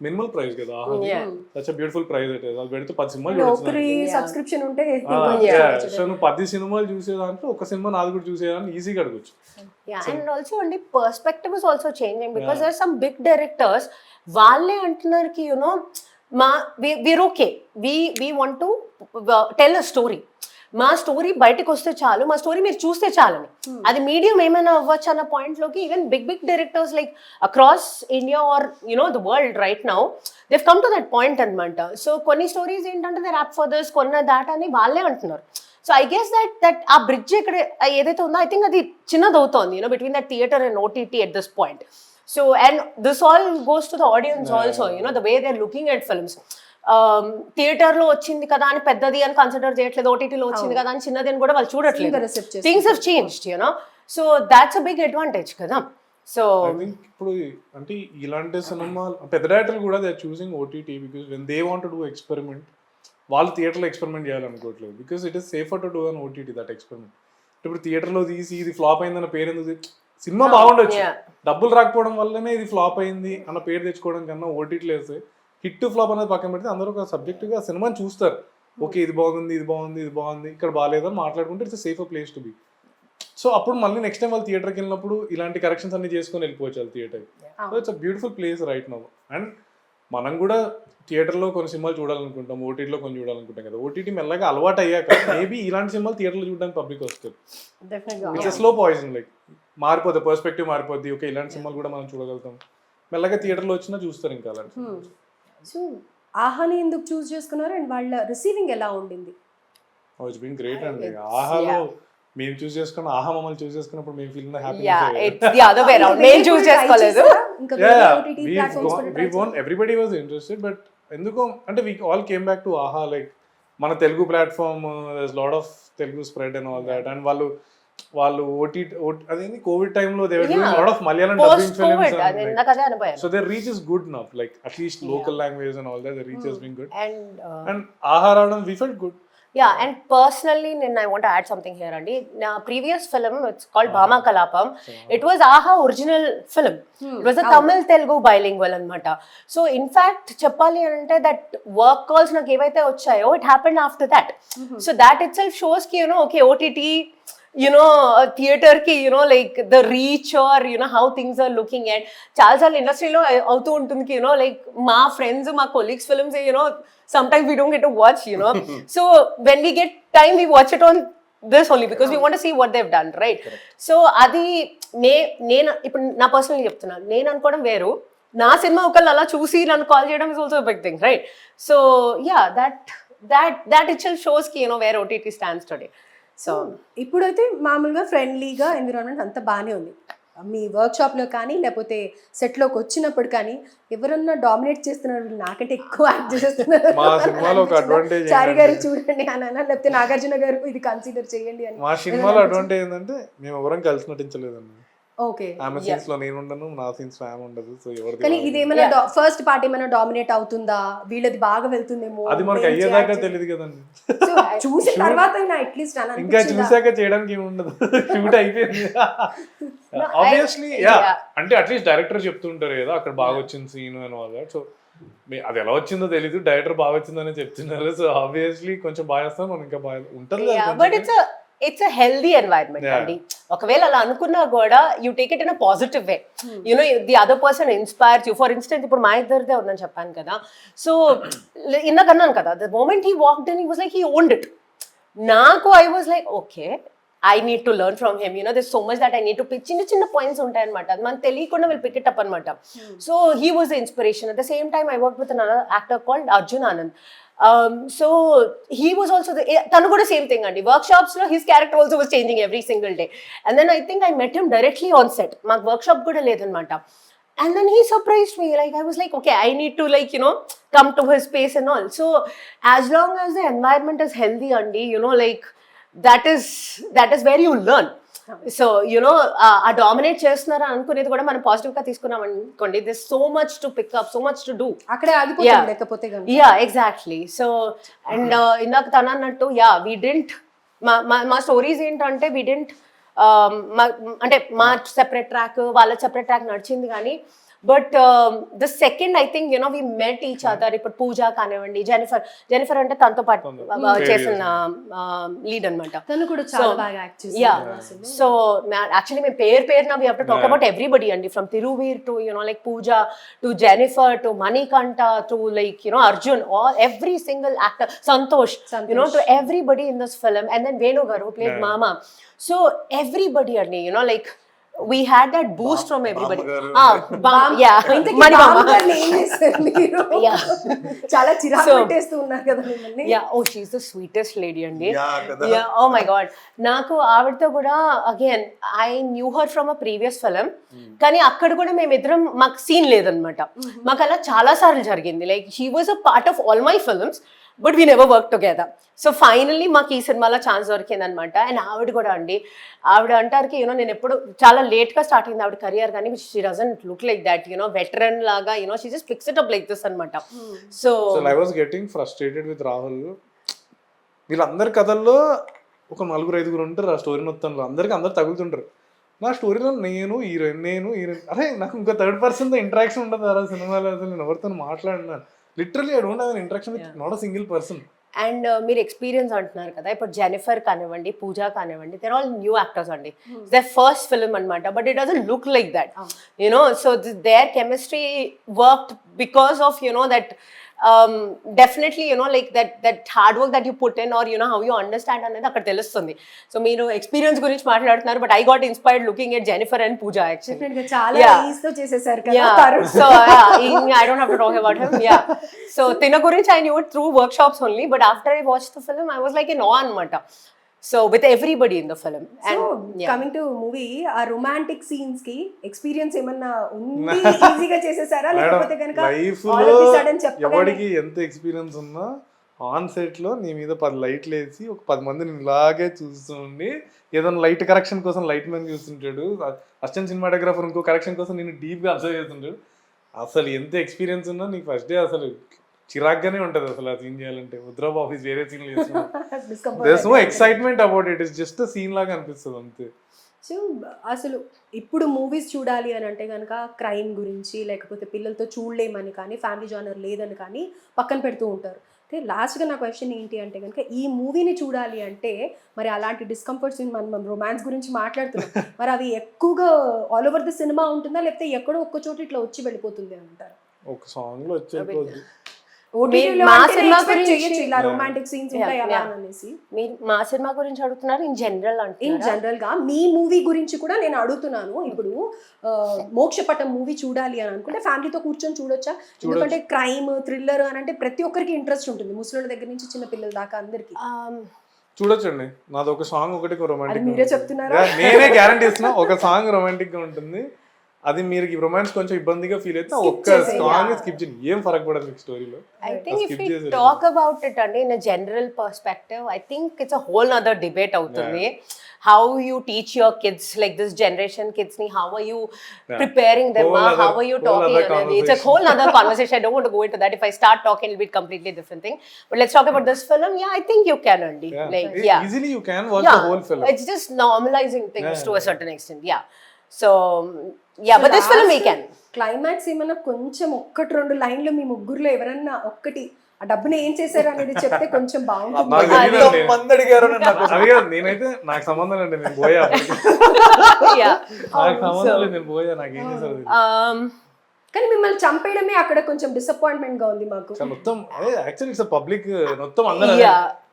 మినిమల్ ప్రైస్ కదా Yeah. సచ్ బ్యూటిఫుల్ ప్రైస్ అయితే అది పెడితే 10 సినిమాలు ఒకరి చూడొచ్చు సబ్స్క్రిప్షన్ ఉంటే సో నువ్వు 10 సినిమాలు చూసే దాంట్లో ఒక సినిమా నాది కూడా చూసేదాన్ని ఈజీగా అడగచ్చు. Yeah, and also అండి perspective is also changing because there are some big directors వాళ్ళే అంటున్నారు కి we're okay, we want to tell a story, మా స్టోరీ బయటకు వస్తే చాలు, మా స్టోరీ మీరు చూస్తే చాలని. అది మీడియం ఏమైనా అవ్వచ్చు అన్న పాయింట్ లోకి even big directors like across India or the world right now they come to that point అనమాట. సో కొన్ని స్టోరీస్ ఏంటంటే దే ర్యాప్ ఫర్ దర్స్ కొన్న దాట్ అని వాళ్ళే అంటున్నారు. సో ఐ గెస్ దట్ ఆ బ్రిడ్జ్ ఇక్కడ ఏదైతే ఉందో ఐ థింక్ అది చిన్నది అవుతోంది between that theatre and OTT at this point. So and this all goes to the audience also the way they are looking at films. Theatre లో వచ్చింది కదా అని పెద్దది అని కన్సిడర్ చేయట్లేదు, ఓటీటీలో వచ్చింది కదా అని చిన్నది అని కూడా వాళ్ళు చూడట్లేదు. Things have changed so that's a big advantage కదా. సో ఐ థింక్ ఇప్పుడు అంటే ఇలాంటి సినిమా పెద్ద డైరెక్టర్లు కూడా they are choosing OTT because when they want to do experiment వాళ్ళు థియేటర్లో ఎక్స్పెరిమెంట్ చేయాలనుకోవట్లేదు because it is safer to do on OTT that experiment. ఇప్పుడు థియేటర్లో తీసి ఇది ఫ్లాప్ అయిందన్న పేరు ఎందుకు సినిమా బాగుండొచ్చు, డబ్బులు రాకపోవడం వల్లనే ఇది ఫ్లాప్ అయింది అన్న పేరు తెచ్చుకోవడం కన్నా ఓటీటీలో వేస్తే హిట్ ఫ్లాప్ అనేది పక్కన పెడితే అందరూ ఒక సబ్జెక్టుగా సినిమాని చూస్తారు. ఓకే ఇది బాగుంది ఇది బాగుంది ఇది బాగుంది ఇక్కడ బాగాలేదని మాట్లాడుకుంటే it's safer place to be. So అప్పుడు మళ్ళీ నెక్స్ట్ టైం వాళ్ళు థియేటర్కి వెళ్ళినప్పుడు ఇలాంటి కరెక్షన్స్ అన్ని చేసుకొని వెళ్ళిపోవచ్చు వాళ్ళు థియేటర్కి. So it's a beautiful place right now. And మనం కూడా థియేటర్లో కొన్ని సినిమాలు చూడాలనుకుంటాం, ఓటీటీలో కొన్ని చూడాలనుకుంటాం కదా. ఓటీటీ మెల్లగా అలవాటు అయ్యాక మేబీ ఇలాంటి సినిమాలు థియేటర్లో చూడడానికి పబ్లిక్ వస్తుంది. ఇట్స్ స్లో పాయిజన్ లైక్ మారిపోద్ది, పర్స్పెక్టివ్ మారిపోద్ది. ఓకే ఇలాంటి సినిమాలు కూడా మనం చూడగలుగుతాం, మెల్లగా థియేటర్లో వచ్చినా చూస్తారు ఇంకా అలాంటి. సో ఆహాని ఎందుకు చూస్ చేసుకున్నారు అండ్ వాళ్ళ రిసీవింగ్ ఎలా ఉండింది? ఇట్స్ బీన్ గ్రేట్ అండి. ఆహాలో మేము చూస్ చేసుకున్న ఆహా మమ్మల్ని చూస్ చేసుకున్నప్పుడు మేము feel everybody was interested but ఎందుకో అంటే we all came back to ఆహా లైక్ మన Telugu platform lot of Telugu spread and all that. And వాళ్ళు అదేంటి కోవిడ్ టైంలో they were doing lot of Malayalam dubbing films so their reach is good now, like at least local language and all that, the reach has been good and ఆహా రావడం we felt good. Yeah, and personally, I want to add something here, Andy. Now, previous film, it's called Bhama Kalapam. It was Aha original film. It was a Tamil Telugu bilingual anamata. So, in fact, cheppali ante that work calls na evaithe vachayo, it happened after that. So that itself shows ki okay, OTT, theater ki like the reach or how things are looking at. Chaala industry lo avutu untundi ki like ma friends, ma colleagues films sometimes we don't get to watch, so when we get time we watch it on this only because we want to see what they've done, right? Correct. So adi నేను ఇప్పుడు నా personal చెప్తున్నా, నేను అనుకోవడం వేరు, నా cinema ఒకళ్ళు అలా చూసి నన్ను కాల్ చేయడం is also big thing, right? So yeah that itself shows ki where OTT stands today. So ఇప్పుడైతే మామూలుగా ఫ్రెండ్లీగా ఎన్విరాన్మెంట్ అంతా బాగానే ఉంది. మీ వర్క్షాప్లో కానీ లేకపోతే సెట్లోకి వచ్చినప్పుడు కానీ ఎవరన్నా డామినేట్ చేస్తున్నారు, వీళ్ళు నాకంటే ఎక్కువ యాక్ట్ చేస్తున్నారు, మా సినిమాలో ఒక అడ్వాంటేజ్ చారి గారు చూడండి అని అన్నా, లేకపోతే నాగార్జున గారు ఇది కన్సిడర్ చేయండి అని. మా సినిమాలో అడ్వాంటేజ్ ఏంటంటే మేము ఎవరం కలిసి నటించలేదండి. ఓకే, ఆమె సీన్స్ లో నేను ఉండను, నా సీన్స్ లో ఆమె ఉండదు. సో ఎవరిది కానీ ఇదేమైనా ఫస్ట్ పార్ట్ ఏమైనా డామినేట్ అవుతుందా, వీళ్ళది బాగా వెళ్తుందేమో అది మనకి అయ్యేదాకా తెలియదు కదండి. చూసిన తర్వాత అట్లీస్ట్ ఇంకా చూసాక చేయడానికి ఏమి ఉండదు, షూట్ అయిపోయింది. ఆబ్వియస్లీ అంటే అట్లీస్ట్ డైరెక్టర్ చెప్తుంటారు కదా అక్కడ బాగా వచ్చింది సీన్ అని వాళ్ళు. సో అది ఎలా వచ్చిందో తెలీదు, డైరెక్టర్ బాగా వచ్చిందని చెప్తున్నారు. సో ఆబ్వియస్లీ కొంచెం బాగా చేస్తాం, మనం ఇంకా బాగా ఉంటుంది. It's a healthy environment, Andy. ఒకవేళ అలా అనుకున్నా కూడా you take it in a positive way. The other person inspires you. For instance, ఇప్పుడు మా ఇద్దరిదే ఉందని చెప్పాను కదా. సో ఇందాక అన్నాను కదా, the moment he walked in, he was like he owned it. నాకు I was like, okay, I need to learn from him. There's so much that I need to pick. చిన్న పాయింట్స్ ఉంటాయన్నమాట, అది మనకు తెలియకుండా will pick it up అనమాట. So he was the inspiration. At the same time, I worked with another actor called Arjun Anand. So he was also tanu kuda same thing andi, workshops lo his character also was changing every single day. And then I think I met him directly on set, maak workshop kuda ledanamata. And then he surprised me, like I was like, okay, I need to like come to his space and all. So as long as the environment is healthy, Andi, like that is where you learn. So ఆ dominate చేస్తున్నారు అనుకునేది కూడా మనం positive గా తీసుకున్నాం అనుకోండి, this so much to pick up, so much to do, అక్కడే ఆగిపోతుంది లేకపోతే. Yeah exactly. సో అండ్ ఇందాక తన అన్నట్టు వి డింట్ మా స్టోరీస్ ఏంటంటే వి డింట్ అంటే మా సెపరేట్ ట్రాక్ వాళ్ళ సెపరేట్ ట్రాక్ నడిచింది, కానీ but the second I think you know we met each other. ఇప్పుడు పూజ కానివ్వండి, జెనిఫర్ అంటే తనతో పాటు చేసిన లీడ్ అనమాట. తను కూడా చాలా బాగా యాక్ట్ చేసింది. Yeah. So actually my పేరున we have to talk about everybody and from Tiruvir to like Pooja to Jennifer to Manikanta to like Arjun, all every single actor, Santosh. To everybody in this film, and then Venu garu played Mama. So everybody like we had that boost from everybody. చాలా చిరాకు పెట్టేస్తూ ఉన్నారు కదా మిమ్మల్ని. Oh, she's the sweetest lady అండి. Oh my god, నాకు ఆవిడతో కూడా again I knew her from a previous film, కానీ అక్కడ కూడా మేమిద్దరం మాకు సీన్ లేదనమాట. మాకు అలా చాలా సార్లు జరిగింది. Like she was a part of all my films but we never work together. So finally మాకు ఈ సినిమాలో ఛాన్స్ దొరికింది అనమాట. అండ్ ఆవిడ కూడా అండి, ఆవిడ అంటారుకి నేను ఎప్పుడు చాలా లేట్గా స్టార్ట్ అయింది ఆవిడ కెరియర్, కానీ she doesn't look like that veteran లాగా she just picks it up like this అనమాట. So I was getting frustrated with Rahul. వీళ్ళందరి కథల్లో ఒక 4-5 ఉంటారు ఆ స్టోరీ మొత్తంలో, అందరు తగులుతుంటారు. నా స్టోరీలో నేను హీరోయిన్ అరే నాకు ఇంకా థర్డ్ పర్సన్తో ఇంటరాక్షన్ ఉండదు ఆ సినిమాలో. అసలు నేను ఎవరితో మాట్లాడినాను, literally I don't have an interaction with not a single person. And మీరు ఎక్స్పీరియన్స్ అంటున్నారు కదా, ఇప్పుడు జెనిఫర్ కానివ్వండి, పూజ కానివ్వండి, దేర్ ఆల్ న్యూ యాక్టర్స్ అండి. దేర్ ఫస్ట్ ఫిల్మ్ అనమాట, but it doesn't look like that so their chemistry worked because of that definitely like that hard work that you put in, or how you understand అనేది అక్కడ తెలుస్తుంది. So మీరు experience గురించి మాట్లాడుతున్నారు, but I got inspired looking at Jennifer and Pooja actually. చాలా ease తో చేసేసారు కదా. సో I don't have to talk about him. So తిన గురించి I knew it through workshops only, but after I watched the film I was like in awe అనమాట. So with everybody in the film. And coming to movie, ఆ romantic scenes కి experience ఏమన్నా ఉంది? ఈజీగా చేసేసారా లేకపోతే గనుక లైఫ్ లో ఎవరికి ఎంత ఎక్స్పీరియన్స్ ఉన్నా ఆన్ సెట్ లో నీ మీద 10 లైట్లు వేసి ఒక 10 మందిని ఇలాగే చూస్తుండి ఏదైనా లైట్ కరెక్షన్ కోసం లైట్ మ్యాన్ చూస్తుంటాడు, అసిస్టెంట్ సినిమాటోగ్రాఫర్ ఇంకో కరెక్షన్ కోసం నేను డీప్ గా అబ్జర్వ్ చేస్తుంటాడు. అసలు ఎంత ఎక్స్పీరియన్స్ ఉన్నా నీకు ఫస్ట్ డే అసలు చిరాగ్గానే ఉంటది అసలు ఆ సీన్ చేయాలంటే. ఉద్రబ్ ఆఫీస్ వేరే scene there no excitement about it, it's just scene లాగా అనిపిస్తుంది అంతే. సో అసలు ఇప్పుడు మూవీస్ చూడాలి అని అంటే కనుక క్రైమ్ గురించి లేకపోతే పిల్లలతో చూడలేమని కానీ ఫ్యామిలీ జానర్ లేదని కానీ పక్కన పెడుతూ ఉంటారు. అయితే లాస్ట్గా నా క్వశ్చన్ ఏంటి అంటే కనుక ఈ మూవీని చూడాలి అంటే మరి అలాంటి డిస్కంఫర్ట్స్ మనం రొమాన్స్ గురించి మాట్లాడుతున్నాం, మరి అవి ఎక్కువగా ఆల్ ఓవర్ ద సినిమా ఉంటుందా లేకపోతే ఎక్కడో ఒక్క చోట ఇట్లా వచ్చి వెళ్ళిపోతుంది అంటారు? ఒక సాంగ్ లో వచ్చేది మా సినిమా గురించి మా సినిమా గురించి అడుగుతున్నారు ఇన్ జనరల్ అంటే? ఇన్ జనరల్ గా మీ మూవీ గురించి కూడా నేను అడుగుతున్నాను. ఇప్పుడు మోక్షపటం మూవీ చూడాలి అని అనుకుంటే ఫ్యామిలీతో కూర్చొని చూడొచ్చా? ఎందుకంటే క్రైమ్ థ్రిల్లర్ అని అంటే ప్రతి ఒక్కరికి ఇంట్రెస్ట్ ఉంటుంది, ముసలి దగ్గర నుంచి చిన్న పిల్లల దాకా అందరికి. చూడొచ్చండి. నాది ఒక సాంగ్ ఒకటి రొమాంటిక్, మీరే చెప్తున్నారా? నేనే గ్యారంటీ ఇస్తున్నా, ఒక సాంగ్ రొమాంటిక్ గా ఉంటుంది. అది మీరు రొమాన్స్ కొంచెం ఇబ్బందిగా ఫీల్ అయితే ఒక్క సాంగ్ స్కిప్ చేయండి, ఏం ఫరక్ పడదు మీకు స్టోరీలో. I think if we talk about it and in a general perspective, I think it's a whole other debate అవుతుంది. How you teach your kids, like this generation kids ni, how are you preparing them, how are you talking, it's a whole other conversation. I don't want to go into that. If I start talking it'll be a completely different thing, but let's talk about this film. I think you can only easily you can watch the whole film. It's just normalizing things to a certain extent. So but this film we can. Climax ఏమన్నా కొంచెం 1-2 లైన్లు మీ ముగ్గురులో ఎవరన్నా ఒక్కటి ఆ డబ్బుని ఏం చేశారు అనేది చెప్తే కొంచెం బాగుంటుంది. నేనైతే నాకు సంబంధం లేదు, నేను పోయా నాకేం చేశారు. కానీ మిమ్మల్ని చంపేయడమే అక్కడ కొంచెం డిసప్పాయింట్మెంట్ గా ఉంది మాకు. మొత్తం యాక్చువల్లీ ఇట్స్ పబ్లిక్ మొత్తం అందరూ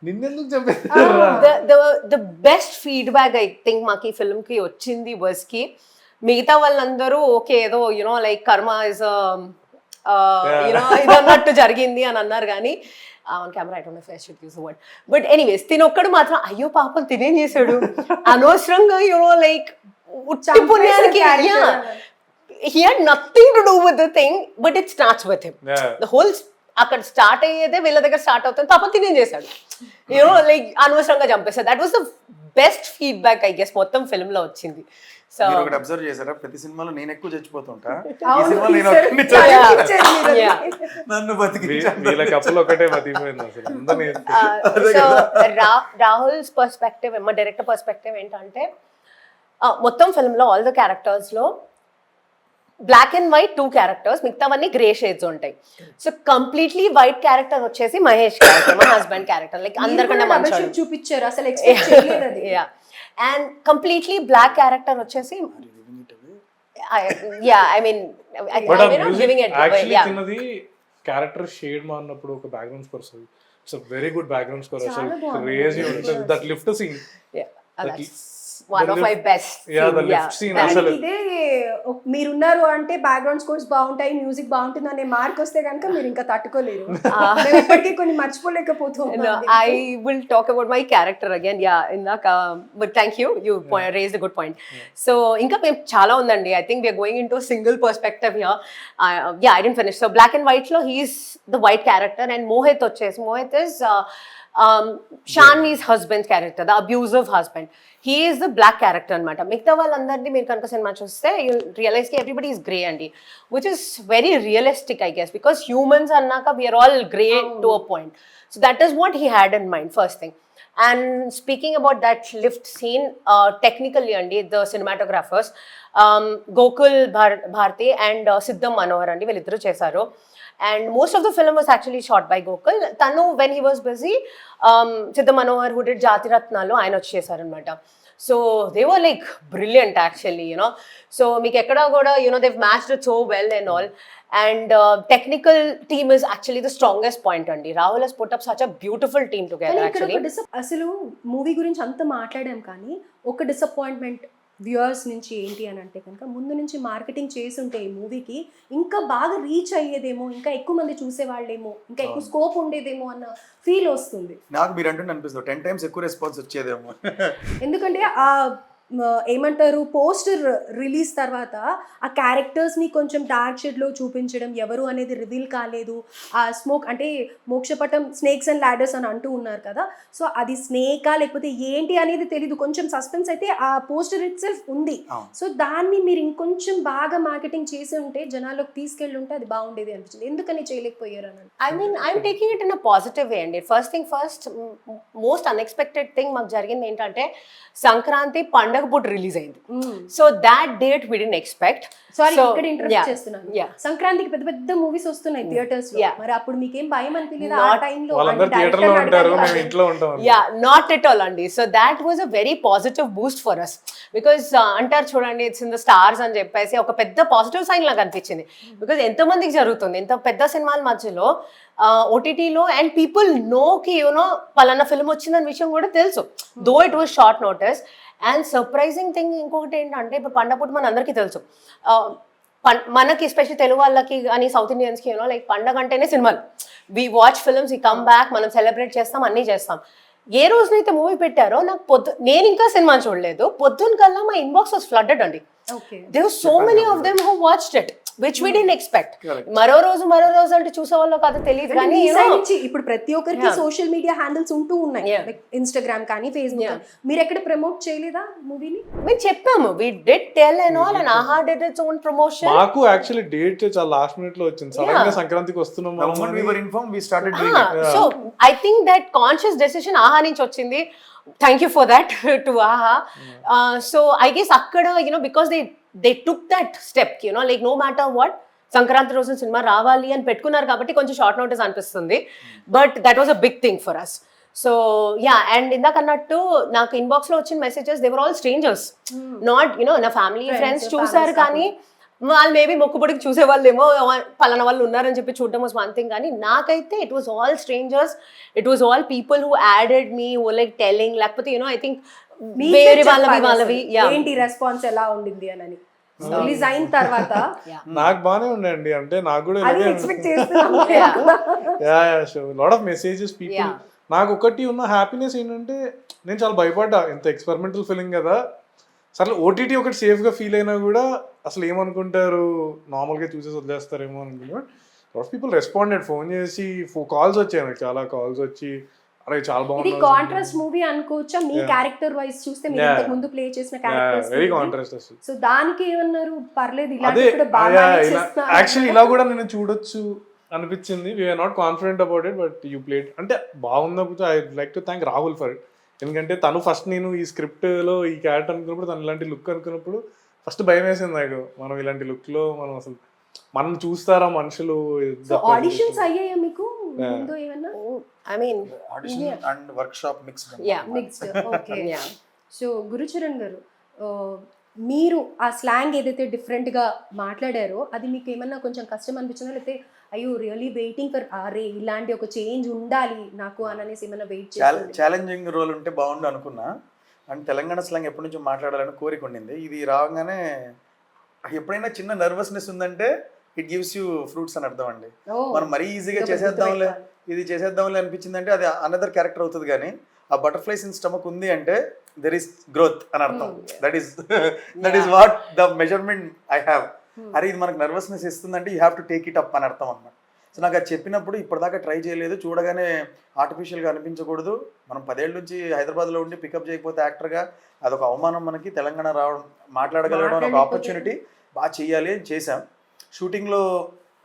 నిన్నెందుకు చంపేస్తారు. The best feedback I think మాకు ఈ ఫిల్మ్ కి వచ్చింది was కి మిగతా వాళ్ళందరూ ఓకే ఏదో లైక్ కర్మ ఇస్ ఇదన్నట్టు జరిగింది అని అన్నారు, కానీ on camera I don't know if I should use the word, but anyways తినొక్కడు మాత్రం అయ్యో పాపం తినేం చేశాడు అనవసరంగా లైక్ ఉట్టి పుణ్యానికి he had nothing to do with the thing, but it starts with him. The whole అక్కడ స్టార్ట్ అయ్యేదే వీళ్ళ దగ్గర స్టార్ట్ అవుతుంది, పాపం తినేం చేశాడు లైక్ అనవసరంగా చంపేశాడు. That was the best feedback I guess మొత్తం ఫిల్మ్ లో వచ్చింది. మీరు ఒకటి అబ్జర్వ్ చేశారా, ప్రతి సినిమాలో నేను ఎక్కువ చచ్చిపోతుంటా, ఈ సినిమాలో నేను నన్ను వీళ్ళ కప్పులు ఒకటే బతికిపోయింది అసలు. సో రాహుల్స్ పర్స్పెక్టివ్, మా డైరెక్టర్ పర్స్పెక్టివ్ ఏంటంటే మొత్తం ఫిల్మ్ లో ఆల్ ద క్యారెక్టర్స్ లో బ్లాక్ అండ్ వైట్ 2 క్యారెక్టర్స్, మిగతావన్నీ గ్రే షేడ్స్ ఉంటాయి. సో కంప్లీట్లీ వైట్ క్యారెక్టర్ వచ్చేసి మహేష్ క్యారెక్టర్, మా హస్బెండ్ క్యారెక్టర్, లైక్ అందరికన్నా మంచి చూపించారు, అసలు ఎక్స్పెక్ట్ చేయలేదు అది. Yeah. And completely black character వచ్చేసి ఐ మీన్ యాక్చువల్లీ చిన్నది క్యారెక్టర్ షేడ్ మారినప్పుడు ఒక బ్యాక్గ్రౌండ్ స్కోర్ వస్తుంది. It's very good background score, అసలు క్రేజీ ఉంటుంది. That lift scene, one of my best. yeah, the lift scene అసలు ఇదే మీరున్నారు అంటే బ్యాక్గ్రౌండ్ స్కోర్స్ బాగుంటాయి, మ్యూజిక్ బాగుంటుంది అనే మార్క్ వస్తే కనుక మీరు ఇంకా తట్టుకోలేరు. మేము ఇప్పటికీ కొన్ని మర్చిపోలేకపోతాం. I will talk about my character again. Yeah, but thank you. You raised a good point. So, ఇంకా మేము చాలా ఉందండి. I think we are going into a single perspective here. I didn't finish. So, black and white లో he is the white character and Mohit is Shanvi's husband's character, the abusive husband. He is the black character అనమాట. మిగతా వాళ్ళందరినీ మీరు కనుక సినిమా చూస్తే you realise కి everybody is grey అండి, which is very realistic I guess, because humans అన్నాక we're all grey to a point. So that is what he had in mind first thing. And speaking about that lift scene, technically అండి the cinematographers Gokul Bharathi and Siddham Manohar అండి, వీళ్ళిద్దరూ చేశారు. And most of the film was actually shot by Gokul. Tanu, when he was busy, Chit Manohar, who did Jati Ratnalo, ఆయన వచ్చేసారు అనమాట. So they were like brilliant actually, you know. So meek ekkada kuda, you know, they've matched it so well and all. And technical team is actually the strongest point andi. Rahul has put up such a beautiful team together actually. అసలు movie గురించి అంత మాట్లాడాం కానీ ఒక disappointment viewers నుంచి ఏంటి అని అంటే కనుక, ముందు నుంచి మార్కెటింగ్ చేసి ఉంటే ఈ మూవీకి ఇంకా బాగా రీచ్ అయ్యేదేమో, ఇంకా ఎక్కువ మంది చూసేవాళ్ళేమో, ఇంకా ఎక్కువ స్కోప్ ఉండేదేమో అన్న ఫీల్ వస్తుంది నాకు. మీరు అంటే అనిపిస్తుంది 10 times ఎక్కువ రెస్పాన్స్ వచ్చేదేమో. ఎందుకంటే ఆ ఏమంటారు, పోస్టర్ రిలీజ్ తర్వాత ఆ క్యారెక్టర్స్ని కొంచెం డార్క్ షేడ్లో చూపించడం, ఎవరు అనేది రివీల్ కాలేదు. ఆ స్మోక్ అంటే మోక్షపటం స్నేక్స్ అండ్ లాడర్స్ అని అంటూ ఉన్నారు కదా, సో అది స్నేకా లేకపోతే ఏంటి అనేది తెలీదు. కొంచెం సస్పెన్స్ అయితే ఆ పోస్టర్ ఇట్ సెల్ఫ్ ఉంది. సో దాన్ని మీరు ఇంకొంచెం బాగా మార్కెటింగ్ చేసి ఉంటే, జనాల్లోకి తీసుకెళ్ళి ఉంటే అది బాగుండేది అనిపించింది. ఎందుకని చేయలేకపోయారు అని. I'm taking it in a positive way అండి. ఫస్ట్ మోస్ట్ అన్ఎక్స్పెక్టెడ్ థింగ్ మాకు జరిగింది ఏంటంటే, సంక్రాంతి పండగ పూట రిలీజ్ అయింది. So that date we didn't expect. Sorry, ఇక్కడ ఇంటరప్ట్ చేస్తున్నాను. సంక్రాంతికి పెద్ద పెద్ద మూవీస్ వస్తున్నాయి థియేటర్స్ లో, మరి అప్పుడు మీకేం భయం అనిపించలేదు ఆ టైంలో? వాళ్ళందరూ థియేటర్ లో ఉంటారు, మేము ఇంట్లో ఉంటాం. నాట్ ఎట్ ఆల్ అండి. So that was a very positive boost for us, because అంటారు చూడండి, ఇట్స్ ఇన్ ద స్టార్స్ అని చెప్పేసి ఒక పెద్ద పాజిటివ్ సైన్ లాగా అనిపించింది. బికాస్ ఎంతో మందికి జరుగుతుంది ఇంత పెద్ద సినిమాల మధ్యలో ఓటీటీలో, అండ్ పీపుల్ నో కి యూనో పలానా ఫిల్మ్ వచ్చిందన్న విషయం కూడా తెలుసు, though it was short notice. And surprising thing ఇంకొకటి ఏంటంటే, ఇప్పుడు పండగ మన అందరికీ తెలుసు, మనకి ఎస్పెషల్లీ తెలుగు వాళ్ళకి కానీ సౌత్ ఇండియన్స్కి యూనో లైక్ పండగ అంటేనే సినిమాలు. We watch films, we come back, మనం సెలబ్రేట్ చేస్తాం, అన్నీ చేస్తాం. ఏ రోజునైతే మూవీ పెట్టారో నాకు నేను ఇంకా సినిమా చూడలేదు, పొద్దున్న కల్లా మా ఇన్బాక్స్ వాస్ ఫ్లడ్డెడ్ అండి. There were so many of them who watched it, which we didn't expect. మరో రోజు అంటే చూసే వాళ్ళు కాదు తెలియదు, కానీ ఇప్పుడు ప్రతి ఒక్కరికి సోషల్ మీడియా హ్యాండిల్స్ ఉంటూ ఉన్నాయి, లైక్ ఇన్స్టాగ్రామ్ కానీ ఫేస్బుక్ కానీ. మీరు ఎక్కడ ప్రమోట్ చేయలేదా మూవీని? మేము చెప్పాము, we did tell and all, and AHA did its own promotion. మాకు యాక్చువల్లీ డేట్ చాలా లాస్ట్ మినిట్ లో వచ్చింది, సడన్ గా సంక్రాంతికి వస్తున్నాం మనం. We were informed, we started doing it. So I think that conscious decision AHA నుంచి వచ్చింది. Thank you for that to AHA. So I guess akkada, you know, because they took that step, you know, like no matter what, Sankranti రోజు cinema రావాలి అని పెట్టుకున్నారు కాబట్టి కొంచెం short notice అనిపిస్తుంది, but that was a big thing for us. So yeah, and ఇందాక అన్నట్టు నాకు ఇన్బాక్స్ లో వచ్చిన messages, they were all strangers, not you know నా ఫ్యామిలీ ఫ్రెండ్స్ చూసారు, కానీ వాళ్ళు మేబీ మొక్కుబడికి చూసే వాళ్ళు ఏమో పలానా వాళ్ళు ఉన్నారని చెప్పి చూడడం వాజ్ వన్ థింగ్, కానీ నాకైతే it was all strangers, it was all people who added me, who like telling, లేకపోతే యూనో ఐ థింక్ వేరే వాళ్ళవి. ఏంటి రెస్పాన్స్ ఎలా ఉండింది అని రిలీజ్ అయిన తర్వాత? నాకు బానే ఉండండి, అంటే నాకు కూడా లాట్ ఆఫ్ మెసేజెస్ పీపుల్. నాకు ఒకటి ఉన్న హ్యాపీనెస్ ఏంటంటే, నేను చాలా భయపడ్డా, ఎంత ఎక్స్పెరిమెంటల్ ఫీలింగ్ కదా, సరే ఓటీటీ ఒకటి సేఫ్గా ఫీల్ అయినా కూడా అసలు ఏమనుకుంటారు, నార్మల్గా చూసేసి వదిలేస్తారేమో అనుకుంటున్నా. Lot of people responded, phone చేసి కాల్స్ వచ్చాయి నాకు, చాలా కాల్స్ వచ్చి అరే చాలా బాగుంది. ఇది కాంట్రాస్ట్ మూవీ అనుకోవచ్చా మీ క్యారెక్టర్ వైస్ చూస్తే, మీరు ఇంతకు ముందు ప్లే చేసిన క్యారెక్టర్స్? వెరీ కాంట్రాస్ట్ అసలు. సో దానికి ఏమన్నారు, పర్లేదు ఇలాంటి కూడా బాగా చేస్తున్నారు. యాక్చువల్లీ ఇలా కూడా నేను చూడొచ్చు అనిపించింది. We're not confident about it, but you played అంటే బాగున్నప్పుడు I like to thank Rahul for it. ఎందుకంటే తను ఫస్ట్ నేను ఈ స్క్రిప్ట్ లో ఈ క్యారెక్టర్ అనుకున్నప్పుడు, తను ఇలాంటి లుక్ అనుకున్నప్పుడు ఫస్ట్ భయం వేసింది నాకు, మనం ఇలాంటి లుక్ లో మనం అసలు మనం చూస్తారా మనుషులు. సో ఆడిషన్స్ అయ్యాయా మీకు ముందు ఏమన్నా? I mean audition and work shop mixed. Mixed. Okay. So Gurucharan గారు, మీరు ఆ స్లాంగ్ ఏదైతే డిఫరెంట్గా మాట్లాడారో అది మీకు ఏమన్నా కొంచెం కష్టం అనిపించిందా, లేకపోతే అయ్యో రియలీ వెయిటింగ్ ఫర్ అరే ఇలాంటి ఒక చేంజ్ ఉండాలి నాకు అని అనేసి ఏమన్నా వెయిట్ చేయాలి? ఛాలెంజింగ్ రోల్ ఉంటే బాగుండు అనుకున్నా. అండ్ తెలంగాణ స్లాంగ్ ఎప్పటి నుంచో మాట్లాడాలని కోరిక ఉండింది. ఇది రాగానే ఎప్పుడైనా చిన్న నర్వస్నెస్ ఉందంటే ఇట్ గివ్స్ యూ ఫ్రూట్స్ అని అర్థం అండి. మనం మరీ ఈజీగా చేసేద్దాంలే ఇది చేసేద్దాంలే అనిపించింది అంటే అది అనదర్ క్యారెక్టర్ అవుతుంది. కానీ ఆ బటర్ఫ్లైస్ ఇన్ స్టమక్ ఉంది అంటే దెర్ ఈస్ గ్రోత్ అని అర్థం. That is what the measurement I have. అరే ఇది మనకు నర్వస్నెస్ ఇస్తుందంటే you have to take it up అని అర్థం అన్నమాట. సో నాకు అది చెప్పినప్పుడు ఇప్పటిదాకా ట్రై చేయలేదు, చూడగానే ఆర్టిఫిషియల్గా అనిపించకూడదు. మనం 10 ఏళ్ళ నుంచి హైదరాబాద్లో ఉండి పికప్ చేయకపోతే యాక్టర్గా అదొక అవమానం. మనకి తెలంగాణ రావడం మాట్లాడగలగడం ఒక ఆపర్చునిటీ, బాగా చేయాలి అని చేశాం. షూటింగ్లో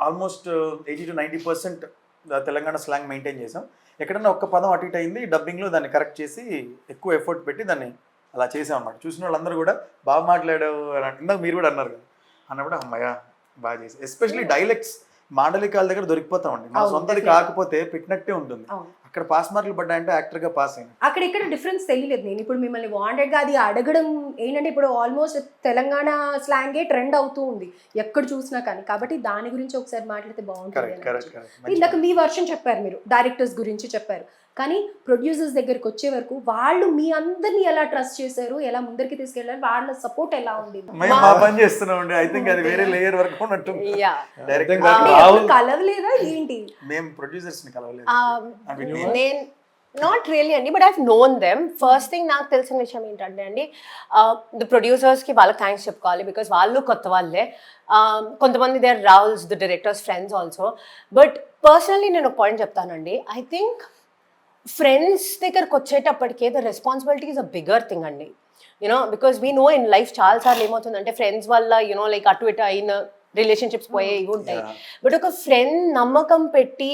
almost 80 to 90% Telangana slang maintain చేసాం. ఎక్కడన్నా ఒక్క పదం అటు ఇటు అయింది, డబ్బింగ్లో దాన్ని కరెక్ట్ చేసి ఎక్కువ ఎఫర్ట్ పెట్టి దాన్ని అలా చేసాం అన్నమాట. చూసిన వాళ్ళందరూ కూడా బాగా మాట్లాడావు అని ఇందాక మీరు కూడా అన్నారు కదా, అన్నప్పుడు అమ్మయ్య బాగా చేసి. ఎస్పెషల్లీ డైలెక్ట్స్ మాండలికాల దగ్గర దొరికిపోతామండి. మా సొంతది కాకపోతే పెట్టినట్టే ఉంటుంది. అక్కడ పాస్ మార్కులు పడ్డాయంటే యాక్టర్గా పాస్ అయింది. అక్కడ ఇక్కడ డిఫరెన్స్ తెలియలేదు. నేను ఇప్పుడు మిమ్మల్ని వాంటెడ్గా అది అడగడం ఏంటంటే ఇప్పుడు ఆల్మోస్ట్ తెలంగాణ స్లాంగే ట్రెండ్ అవుతూ ఉంది ఎక్కడ చూసినా కానీ. కాబట్టి దాని గురించి ఒకసారి మాట్లాడితే బాగుంటుంది. ఇందాక మీ వర్షన్ చెప్పారు, మీరు డైరెక్టర్స్ గురించి చెప్పారు, కానీ ప్రొడ్యూసర్స్ దగ్గరికి వచ్చే వరకు వాళ్ళు మీ అందరినీ ఎలా ట్రస్ట్ చేశారు, ఎలా ముందరికి తీసుకెళ్లారు, వాళ్ళ సపోర్ట్ ఎలా ఉంది? పని చేస్తున్నాం. ఐ థింక్ అది వేరే లేయర్ వరకు ఉన్నట్టు. కలవలేదా ఏంటి? మేము ప్రొడ్యూసర్స్ ని కలవలేదు. నేను నాట్ రియల్లీ అండి, but I have known them. First thing నాకు తెలిసిన విషయం ఏంటంటే అండి, ద ప్రొడ్యూసర్స్కి వాళ్ళకి థ్యాంక్స్ చెప్పుకోవాలి, బికాస్ వాళ్ళు కొత్త వాళ్ళే. కొంతమంది they are Rahul's the directors friends also. But personally నేను ఒక పాయింట్ చెప్తానండి. ఐ థింక్ ఫ్రెండ్స్ దగ్గరకు వచ్చేటప్పటికే the responsibility is a bigger thing అండి. You know because we know in life చాలాసార్లు ఏమవుతుందంటే ఫ్రెండ్స్ వల్ల యూనో లైక్ అటు ఇటు అయిన రిలేషన్షిప్స్ పోయే ఇవి ఉంటాయి. బట్ ఒక ఫ్రెండ్ నమ్మకం పెట్టి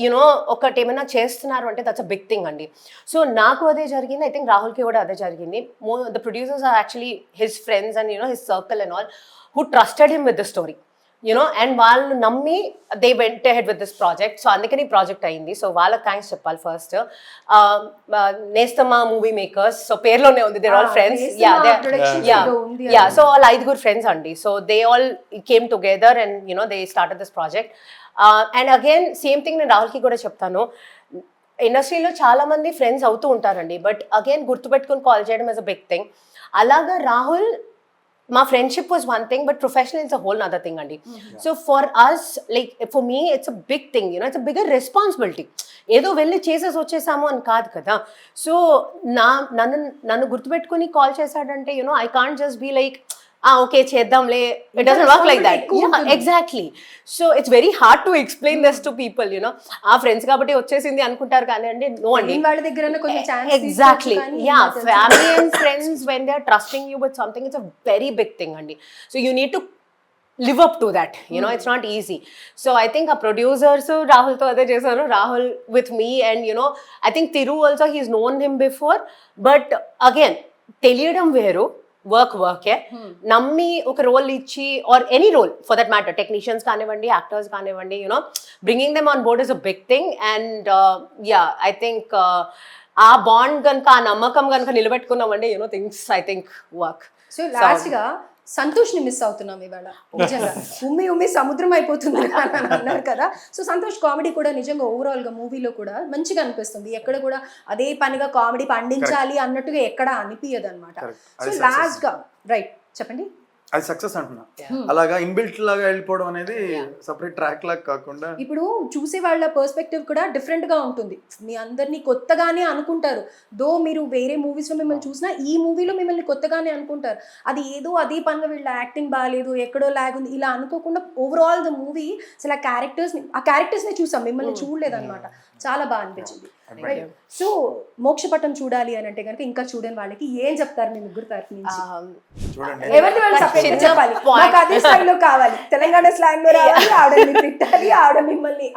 యూనో ఒకటి ఏమైనా చేస్తున్నారు అంటే దట్స్ అ బిగ్ థింగ్ అండి. సో నాకు అదే జరిగింది, ఐ థింక్ రాహుల్కి కూడా అదే జరిగింది. The producers are actually his friends and you know his circle and all who trusted him with the story. You know and వాళ్ళు నమ్మి they went ahead with this project. So అందుకని ఈ ప్రాజెక్ట్ అయింది. సో వాళ్ళకి థ్యాంక్స్ చెప్పాలి ఫస్ట్. నేస్తమా movie makers, so పేర్లోనే ఉంది, they are all friends. Yeah so వాళ్ళు 5 ఫ్రెండ్స్ అండి. So they all came together and you know they started this project. And again same thing నేను రాహుల్కి కూడా చెప్తాను, ఇండస్ట్రీలో చాలా మంది ఫ్రెండ్స్ అవుతూ ఉంటారండి, బట్ అగైన్ గుర్తుపెట్టుకుని కాల్ చేయడం ఇస్ అ బిగ్ థింగ్. అలాగా రాహుల్ మా friendship was one thing, but professional it's a whole other thing అండి. So for us like for me it's a big thing, you know it's a bigger responsibility. ఏదో వెళ్ళి చేసేసి వచ్చేసాము అని కాదు కదా. సో నన్ను గుర్తుపెట్టుకుని కాల్ చేశాడంటే you know I can't just be like okay చేద్దాంలే, it doesn't work like that. Exactly. So it's very hard to explain this to people. You know ఆ ఫ్రెండ్స్ కాబట్టి వచ్చేసింది అనుకుంటారు కానీ అండి నో అండి. ఎగ్జాక్ట్లీ. Yeah family and friends when they are trusting you with something it's a very big thing అండి. So you need to live up to that, you know. It's not easy. So I think our producers Rahul to ade chesaru, Rahul with me, and you know I think Thiru also, he's known him before, but again teliyadam veru, work nammi oka role ichi, or any role for that matter, technicians kanivandi, actors kanivandi, you know, bringing them on board is a big thing. And yeah, I think aa bond ganka aa namakam ganka nilabettukunnamandi, you know, things I think work. So last ga సంతోష్ని miss అవుతున్నాం ఇవాళ. నిజంగా ఉమ్మి సముద్రం అయిపోతుంది అని అన్నారు కదా. సో సంతోష్ కామెడీ కూడా నిజంగా ఓవరాల్గా మూవీలో కూడా మంచిగా అనిపిస్తుంది. ఎక్కడ కూడా అదే పనిగా కామెడీ పండించాలి అన్నట్టుగా ఎక్కడ అనిపించదు అనమాట. సో లాస్ట్గా రైట్ చెప్పండి. అది సక్సెస్ అంటున్నా. అలాగా ఇన్బిల్ట్ లాగా వెళ్ళిపోవడం అనేది సపరేట్ ట్రాక్ లాగా కాకుండా ఇప్పుడు చూసే వాళ్ళ పర్స్పెక్టివ్ కూడా డిఫరెంట్ గా ఉంటుంది. మీ అందరినీ కొత్తగానే అనుకుంటారు. దో మీరు వేరే మూవీస్ లో మిమ్మల్ని చూసినా ఈ మూవీలో మిమ్మల్ని కొత్తగానే అనుకుంటారు. అది ఏదో అదే పనిగా వీళ్ళ యాక్టింగ్ బాగాలేదు, ఎక్కడో లాగ్ ఉంది ఇలా అనుకోకుండా ఓవరాల్ ద మూవీ అసలు ఆ క్యారెక్టర్స్ ని చూసాం, మిమ్మల్ని చూడలేదు అనమాట. చాలా బాగా అనిపించింది. సో మోక్షపటం చూడాలి అని అంటే కనుక ఇంకా చూడని వాళ్ళకి ఏం చెప్తారు మీ ముగ్గురు తరఫు నుంచి? ఎవరిని వాళ్ళు సపరేట్గా చెప్పాలి, మాకు అదే స్టైల్లో కావాలి, తెలంగాణ స్లాంగ్ లో రావాలి, ఆవిడని తిట్టాలి, ఆవిడ మిమ్మల్ని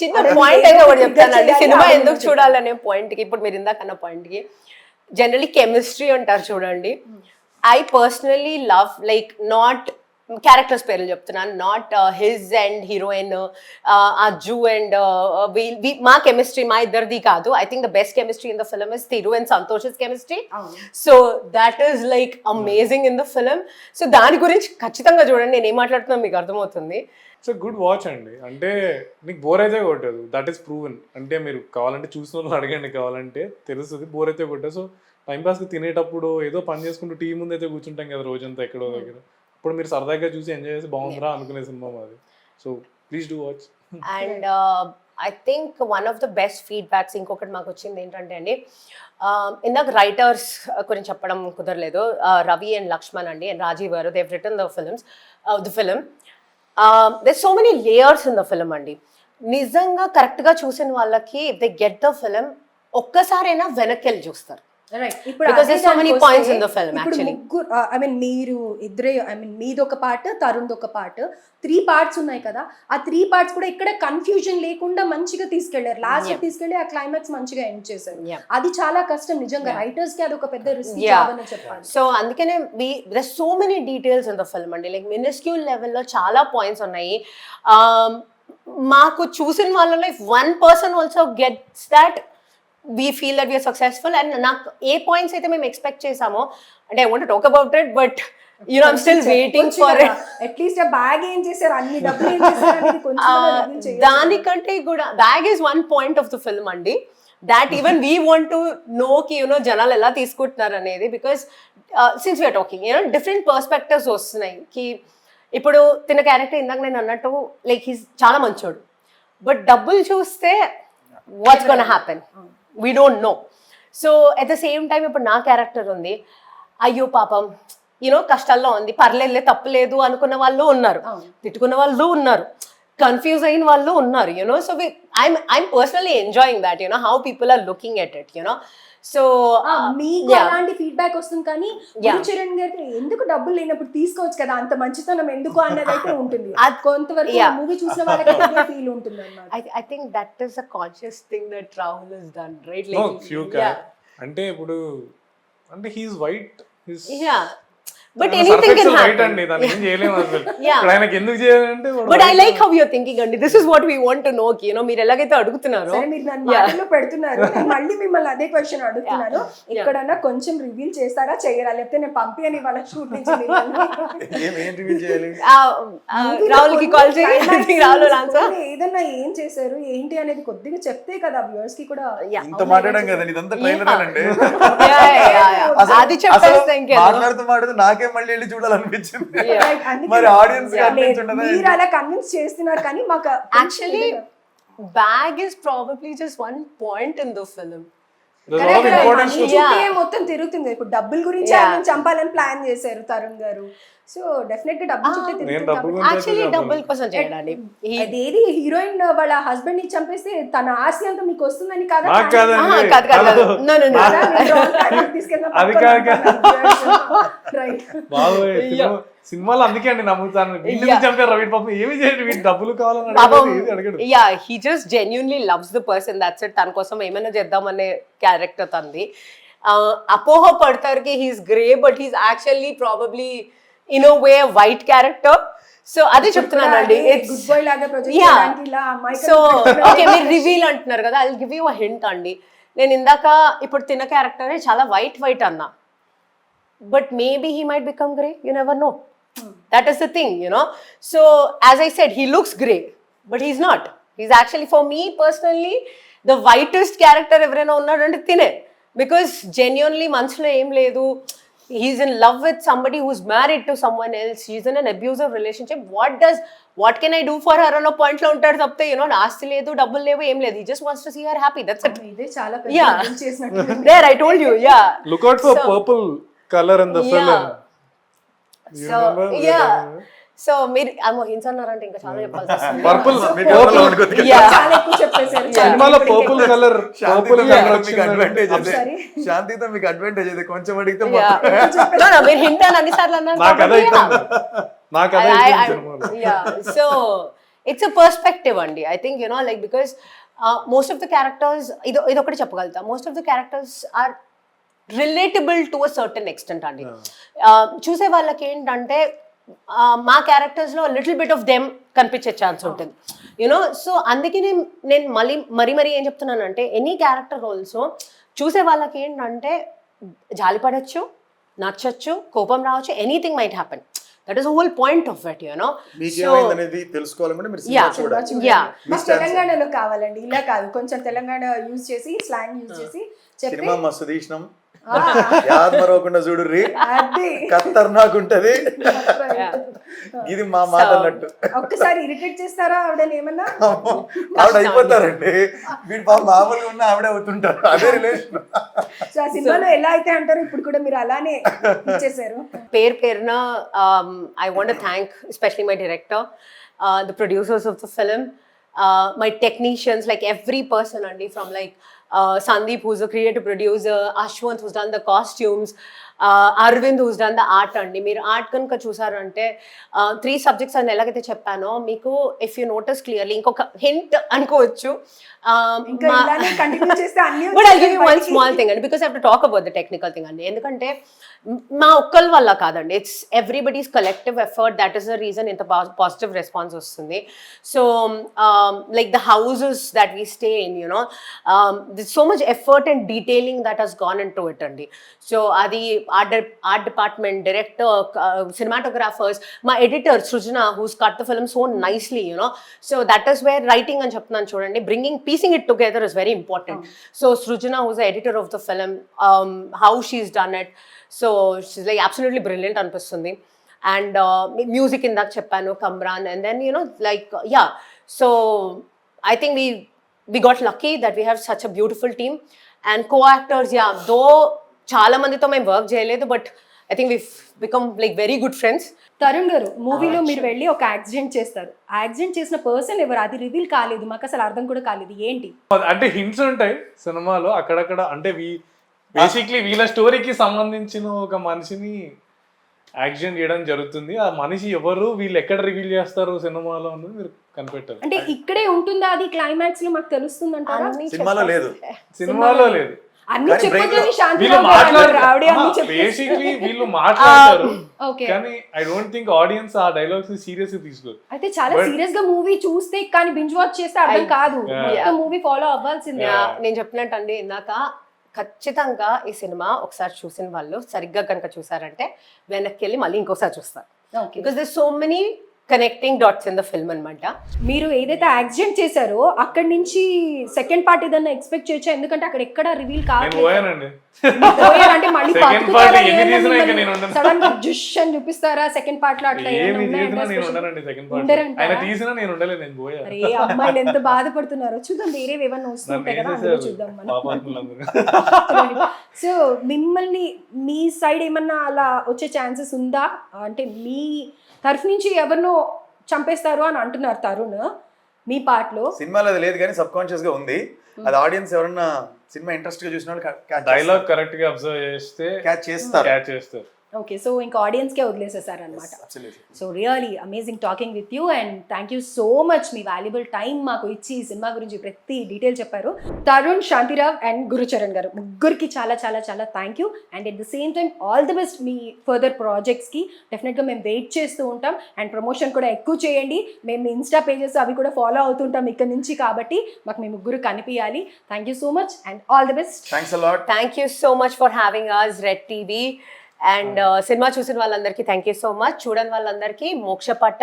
చిన్న పాయింట్ అయితే ఒకటి చెప్తానండి. సినిమా ఎందుకు చూడాలనే పాయింట్ కి, ఇప్పుడు మీరు ఇందాక అన్న పాయింట్ కి, జనరల్లీ కెమిస్ట్రీ అంటారు చూడండి, I personally love, like, not characters పేర్లు చెప్తున్నాను, not his and heroine Ajju and మా కెమిస్ట్రీ మా ఇద్దరిది కాదు. I think the best chemistry in the film is Thiru and Santosh chemistry. So that is like amazing in the film. So దాని గురించి ఖచ్చితంగా చూడండి, నేను ఏం మాట్లాడుతున్నా మీకు అర్థమవుతుంది. ఇట్స్ గుడ్ వాచ్ అండి. అంటే నీకు బోర్ అయితే కొట్టదు, దట్ ఈస్ ప్రూవెన్. అంటే మీరు కావాలంటే చూసిన వాళ్ళు అడగండి, కావాలంటే తెలుస్తుంది, బోర్ అయితే కొట్టదు. సో టైంపాస్కి తినేటప్పుడు ఏదో పని చేసుకుంటూ టీవీ ముందు అయితే కూర్చుంటాం కదా రోజంతా ఎక్కడో దగ్గర, ఇప్పుడు మీరు సరదాగా చూసి ఎంజాయ్ చేసి బాగుందిరా అనుకునే సినిమా మాది. So please do watch. And I think one of the best feedbacks ఇంకొకటి మాకు వచ్చింది ఏంటంటే అండి, ఇందాక రైటర్స్ గురించి చెప్పడం కుదరలేదు, రవి అండ్ లక్ష్మణ్ అండి and Rajeev garu, they've written the film. there's so many layers in the film అండి. నిజంగా కరెక్ట్గా చూసిన వాళ్ళకి దే గెట్ ద ఫిల్మ్ ఒక్కసారైనా వెనక్కి వెళ్ళి చూస్తారు. రైట్. ఇప్పుడు Because there's so many points in the film actually. ముగ్గురు ఐ మీన్ మీరు ఇద్దరే, ఐ మీన్ మీది ఒక పార్ట్, తరుణ్ ఒక పార్ట్, 3 parts ఉన్నాయి కదా. ఆ 3 parts కూడా ఇక్కడ కన్ఫ్యూజన్ లేకుండా మంచిగా తీసుకెళ్లారు. లాస్ట్ తీసుకెళ్లి ఆ క్లైమాక్స్ మంచిగా ఎండ్ చేశారు. అది చాలా కష్టం నిజంగా, రైటర్స్ కి అది ఒక పెద్ద రిస్క్ జాబ్ అని చెప్పాలి. సో అందుకనే there's so many details in the film అండి, లైక్ మినిస్క్యూల్ లెవెల్లో చాలా పాయింట్స్ ఉన్నాయి. మాకు చూసిన వాళ్ళలో if one person also gets that, we feel that we are successful. And నాకు ఏ పాయింట్స్ అయితే మేము ఎక్స్పెక్ట్ చేసామో, అంటే I want to talk about it, but you know I'm still waiting for it. At least ఆ బ్యాగ్ ఏం చేశారు, అన్ని డబ్బులు ఏం చేశారు అనేది కొంచెం దానికంటే కూడా bag is one point of the film అండి. That even we want to know కి యునో జనాలు ఎలా తీసుకుంటున్నారు అనేది, because since we're talking you know different perspectives వస్తున్నాయి. కి ఇప్పుడు తిన క్యారెక్టర్ ఇందాక నేను అన్నట్టు లైక్ హీస్ చాలా మంచోడు, బట్ డబ్బులు చూస్తే what's gonna happen we don't know. So at the same time ఇప్పుడు నా క్యారెక్టర్ ఉంది, అయ్యో పాపం యూనో కష్టాల్లో ఉంది, పర్లేదులే తప్పులేదు అనుకున్న వాళ్ళు ఉన్నారు, తిట్టుకున్న వాళ్ళు ఉన్నారు, కన్ఫ్యూజ్ అయిన వాళ్ళు ఉన్నారు, you know. So I'm personally enjoying that, you know, how people are looking at it, you know. So మీకు అలాంటి ఫీడ్బ్యాక్ వస్తుంది, కానీ చరణ్ గారికి ఎందుకు డబ్బులు లేనప్పుడు తీసుకోవచ్చు కదా, అంత మంచితనం ఎందుకు అన్నది అయితే ఉంటుంది. కొంతవరకు మూవీ చూసిన వాళ్ళకి ఫీల్ ఉంటుంది అన్నమాట. I think that is a conscious thing that Rahul has done, right? అంటే ఇప్పుడు అంటే he's white, but anything can happen అండి, దాన్ని ఏం చేయలేము అసలు. ఆయనకి ఎందుకు చేయాలంటే, but I like how you are thinking అండి. This is what we want to know, you know. మీరు ఎలాగైతే అడుగుతున్నారో, సరే మీరు నన్ను మాటల్లో పెడుతున్నారు, నేను మళ్ళీ మిమ్మల్ని అదే క్వశ్చన్ అడుగుతున్నాను. ఎక్కడన్నా కొంచెం రివీల్ చేస్తారా, చేయరా, లేకపోతే నేను పంపియని వాళ్ళ షూట్ నుంచి ఏం రివీల్ చేయాలి? రాహుల్ కి కాల్ చేయండి, రాహుల్ ఆన్సర్. ఏదన్నా ఏం చేశారు ఏంటి అనేది కొద్దిగా చెప్తే కదా వ్యూవర్స్ కి కూడా. ఇంత మాట్లాడడం కదా, ఇదంతా ట్రైలర్ అండి. అది చెప్పేస్తే మాట్లాడుతూ మాట్లాడుతూ నాకే మళ్ళీ వెళ్ళి చూడాలనిపించింది. మరి ఆడియన్స్ మీరు అలా కన్విన్స్ చేస్తున్నారు, కానీ మాకు actually bag is probably just one point in the film. మొత్తం తిరుగుతుంది. ఇప్పుడు డబ్బుల గురించి ఆయన చంపాలని ప్లాన్ చేశారు తరుణ్ గారు. సో డెఫినెట్ గా డబ్బులు చుట్టే తిరుగుతుంది. యాక్చువల్లీ డబ్బుల కోసం చేయడానికి అదేది హీరోయిన్ వాళ్ళ హస్బెండ్ ని చంపేస్తే తన ఆస్తి అంతా మీకు వస్తుందని కాదు. సినిమాలో అందుకే అండి నమ్ముతాను, వీళ్ళు చంపారు రవి పాపం, ఏమి చేయండి వీళ్ళు డబ్బులు కావాలని. Yeah, he just genuinely loves the person, that's it. తన కోసం ఏమైనా చేద్దామనే క్యారెక్టర్ తంది. అపోహ పడతారు కి he's grey, but he's actually probably in a way white character. So అదే చెప్తున్నానండి. సో ఓకే, మీరు రివీల్ అంటున్నారు కదా, I will give you a hint అండి. నేను ఇందాక ఇప్పుడు తిన్న క్యారెక్టర్ చాలా వైట్ అన్నా, but maybe he might become grey, you never know. That is the thing, you know. So as I said, he looks grey, but he's not. He's actually, for me personally, the whitest character ఎవరైనా ఉన్నాడంటే తినే, because genuinely మనసులో ఏం లేదు, he's in love with somebody who's married to someone else, he's in an abusive relationship. What can I do for her అన్న point లో ఉంటాడు తప్పితే, you know, ఆస్తి లేదు, డబ్బులు లేవు, ఏం లేదు. He just wants to see her happy, that's it. ఇదే చాలా పెద్ద చేసినట్టు. There, I told you, yeah. Look out for purple color in the film. So మీరు హింస అన్నారంటే ఇంకా చాలా చెప్పాల్సి వస్తుంది. పర్పుల్ చాలా ఎక్కువ చెప్పేశారు. సినిమాలో పర్పుల్ కలర్ అడ్వాంటేజ్ అదే, శాంతితో మీకు అడ్వాంటేజ్ అదే, కొంచెం అడిగితే మీరు హింట్ అని అన్నిసార్లు అన్నారు. సో ఇట్స్ అ పర్స్పెక్టివ్ అండి. I think, you know, like, because most of the characters, ఇది ఒకటి చెప్పగలుగుతా, most of the characters are relatable to a certain extent అండి. చూసే వాళ్ళకి ఏంటంటే మా క్యారెక్టర్స్లో లిటిల్ బిట్ ఆఫ్ దెమ్ కనిపించే ఛాన్స్ ఉంటుంది, యూనో. సో అందుకే నేను మరీ ఏం చెప్తున్నానంటే ఎనీ క్యారెక్టర్ రోల్స్ చూసే వాళ్ళకి ఏంటంటే జాలిపడచ్చు, నచ్చచ్చు, కోపం రావచ్చు, anything might happen. That is whole point of it, you know. మీకేమైందనేది తెలుసుకోవాలంటే మీరు సినిమా చూడాలి. మాకు తెలంగాణలో కావాలండి, ఇలా కాదు, కొంచెం తెలంగాణ యూజ్ చేసి స్లాంగ్ యూజ్ చేసి సినిమా మస్తు తీసినాం, యాద్ మరవకుండా చూడుర్రి, ఖతర్నాక్ ఉంటది, ఇది మా మాట అన్నట్టు. ఒక్కసారి ఇరిటేట్ చేస్తారా ఆవిడని ఏమన్నా? ఆవిడ అయిపోతారండి, వీడు మామూలుగా ఉన్న ఆవిడ అవుతుంటారు, అదే రిలేషన్. సో ఆ సినిమాలో ఎలా అయితే అంటారు ఇప్పుడు కూడా మీరు అలానే ఇచ్చేసారు. పేరున I want to thank especially my director, the producers of the film, my technicians, like every person, Andy, from like Sandeep, who's a creative producer, Ashwant, who's done the costumes, Arvind, who's done the art. Andy, మీరు art కనుక చూసారంటే 3 subjects అని ఎలాగైతే చెప్పానో మీకు, if you notice clearly, ఇంకొక hint అనుకోవచ్చు. But I'll give you one small thing, and because I have to talk about the technical thing, అండి, ఎందుకంటే మా ఒక్కరి వల్ల కాదండి, it's everybody's collective effort. That is the reason ఇంత పాజిటివ్ రెస్పాన్స్ వస్తుంది. So like the houses that we stay in, you know, so much effort and detailing that has gone in to it అండి. So అది art department, director, cinematographers, మా editor Srujana, who's cut the film so nicely, you know. So that is where writing అని చెప్తున్నాను చూడండి, piecing it together is very important. So Srujana, who's the editor of the film, how she's done it, so she's like absolutely brilliant anpistundi. And music indak cheppanu, Kamran, and then, you know, like yeah, so I think we got lucky that we have such a beautiful team and co-actors. Yeah, though chaala mandito మేము work చేయలేదు, but I think we've become like very good friends. Tarun గారు, మూవీలో మీరు వెళ్ళి ఒక accident చేస్తారు, accident చేసిన person ఎవరు అది రివీల్ కాలేదు, మాకు అసలు అర్థం కూడా కాలేదు, ఏంటి అంటే హింట్స్ ఉంటాయి సినిమాలో అక్కడక్కడ. అంటే బేసిక్లీ వీళ్ళ స్టోరీకి సంబంధించిన ఒక మనిషిని యాక్సిడెంట్ చేయడం జరుగుతుంది. ఆ మనిషి ఎవరు, వీళ్ళు ఎక్కడ రివీల్ చేస్తారు సినిమాలో అన్నది మీరు కనిపెట్టారు. అంటే ఇక్కడే ఉంటుందా అది, క్లైమాక్స్ లో మాకు తెలుస్తుంది అంటారా? సినిమాలో లేదు, సినిమాలో లేదు. అన్ని చెప్పొద్దని శాంతి వీళ్ళు మాట్లాడతారు కానీ ఐ డోంట్ థింక్ ఆడియన్స్ ఆ డైలాగ్స్ సీరియస్ గా తీసుకోరు. అయితే చాలా సీరియస్ గా మూవీ చూస్తే కానీ బింజ్ వాచ్ చేస్తే అర్థం కాదు, మొత్తం మూవీ ఫాలో అవ్వాల్సిందే. నేను చెప్పినట్టు అండి ఇందాక, ఖచ్చితంగా ఈ సినిమా ఒకసారి చూసిన వాళ్ళు సరిగ్గా కనుక చూసారంటే వెనక్కి వెళ్ళి మళ్ళీ ఇంకోసారి చూస్తారు. Because there so many connecting dots in the film అనమాట. మీరు ఏదైతే యాక్సిడెంట్ చేశారో అక్కడి నుంచి సెకండ్ పార్ట్ ఏదన్నా ఎక్స్పెక్ట్ చేయొచ్చా? ఎందుకంటే అక్కడ ఎక్కడ రివీల్ కాదు, అంటే మళ్ళీ సడన్ గా జుష్ అని చూపిస్తారా సెకండ్ పార్ట్ లో? అట్లా అరే అమ్మాయిలు ఎంత బాధపడుతున్నారో చూద్దాం, వేరే ఏమన్నా వస్తుంటాయి కదా, అందులో చూద్దాం మనం. సో మిమ్మల్ని మీ సైడ్ ఏమన్నా అలా వచ్చే ఛాన్సెస్ ఉందా? అంటే మీ తరఫు నుంచి ఎవరినో చంపేస్తారు అని అంటున్నారు తరుణ్ మీ పార్ట్ లో. సినిమాలో అది లేదు కానీ సబ్ కాన్షియస్ గా ఉంది, అది ఆడియన్స్ ఎవరన్నా సినిమా ఇంట్రెస్ట్ గా చూసిన డైలాగ్ కరెక్ట్ గా అబ్జర్వ్ చేస్తే క్యాచ్ చేస్తారు. ఓకే, సో ఇంకా ఆడియన్స్ కే వదిలేసేసారు అనమాట. So really amazing talking with you and thank you so much, me valuable time మాకు ఇచ్చి ఈ సినిమా గురించి ప్రతి డీటెయిల్ చెప్పారు. తరుణ్, శాంతిరావ్ అండ్ గురుచరణ్ గారు ముగ్గురికి చాలా చాలా చాలా thank you. And at the same time all the best మీ ఫర్దర్ ప్రాజెక్ట్స్కి. డెఫినెట్గా మేము వెయిట్ చేస్తూ ఉంటాం అండ్ ప్రమోషన్ కూడా ఎక్కువ చేయండి. మేము మీ ఇన్స్టా పేజెస్ అవి కూడా ఫాలో అవుతుంటాం ఇక్కడ నుంచి, కాబట్టి మాకు మీ ముగ్గురు కనిపించాలి. Thank you so much and all the best. Thank you so much for having us red TV. And cinema చూసిన వాళ్ళందరికీ థ్యాంక్ యూ సో మచ్, చూడని వాళ్ళందరికీ మోక్షపట్టం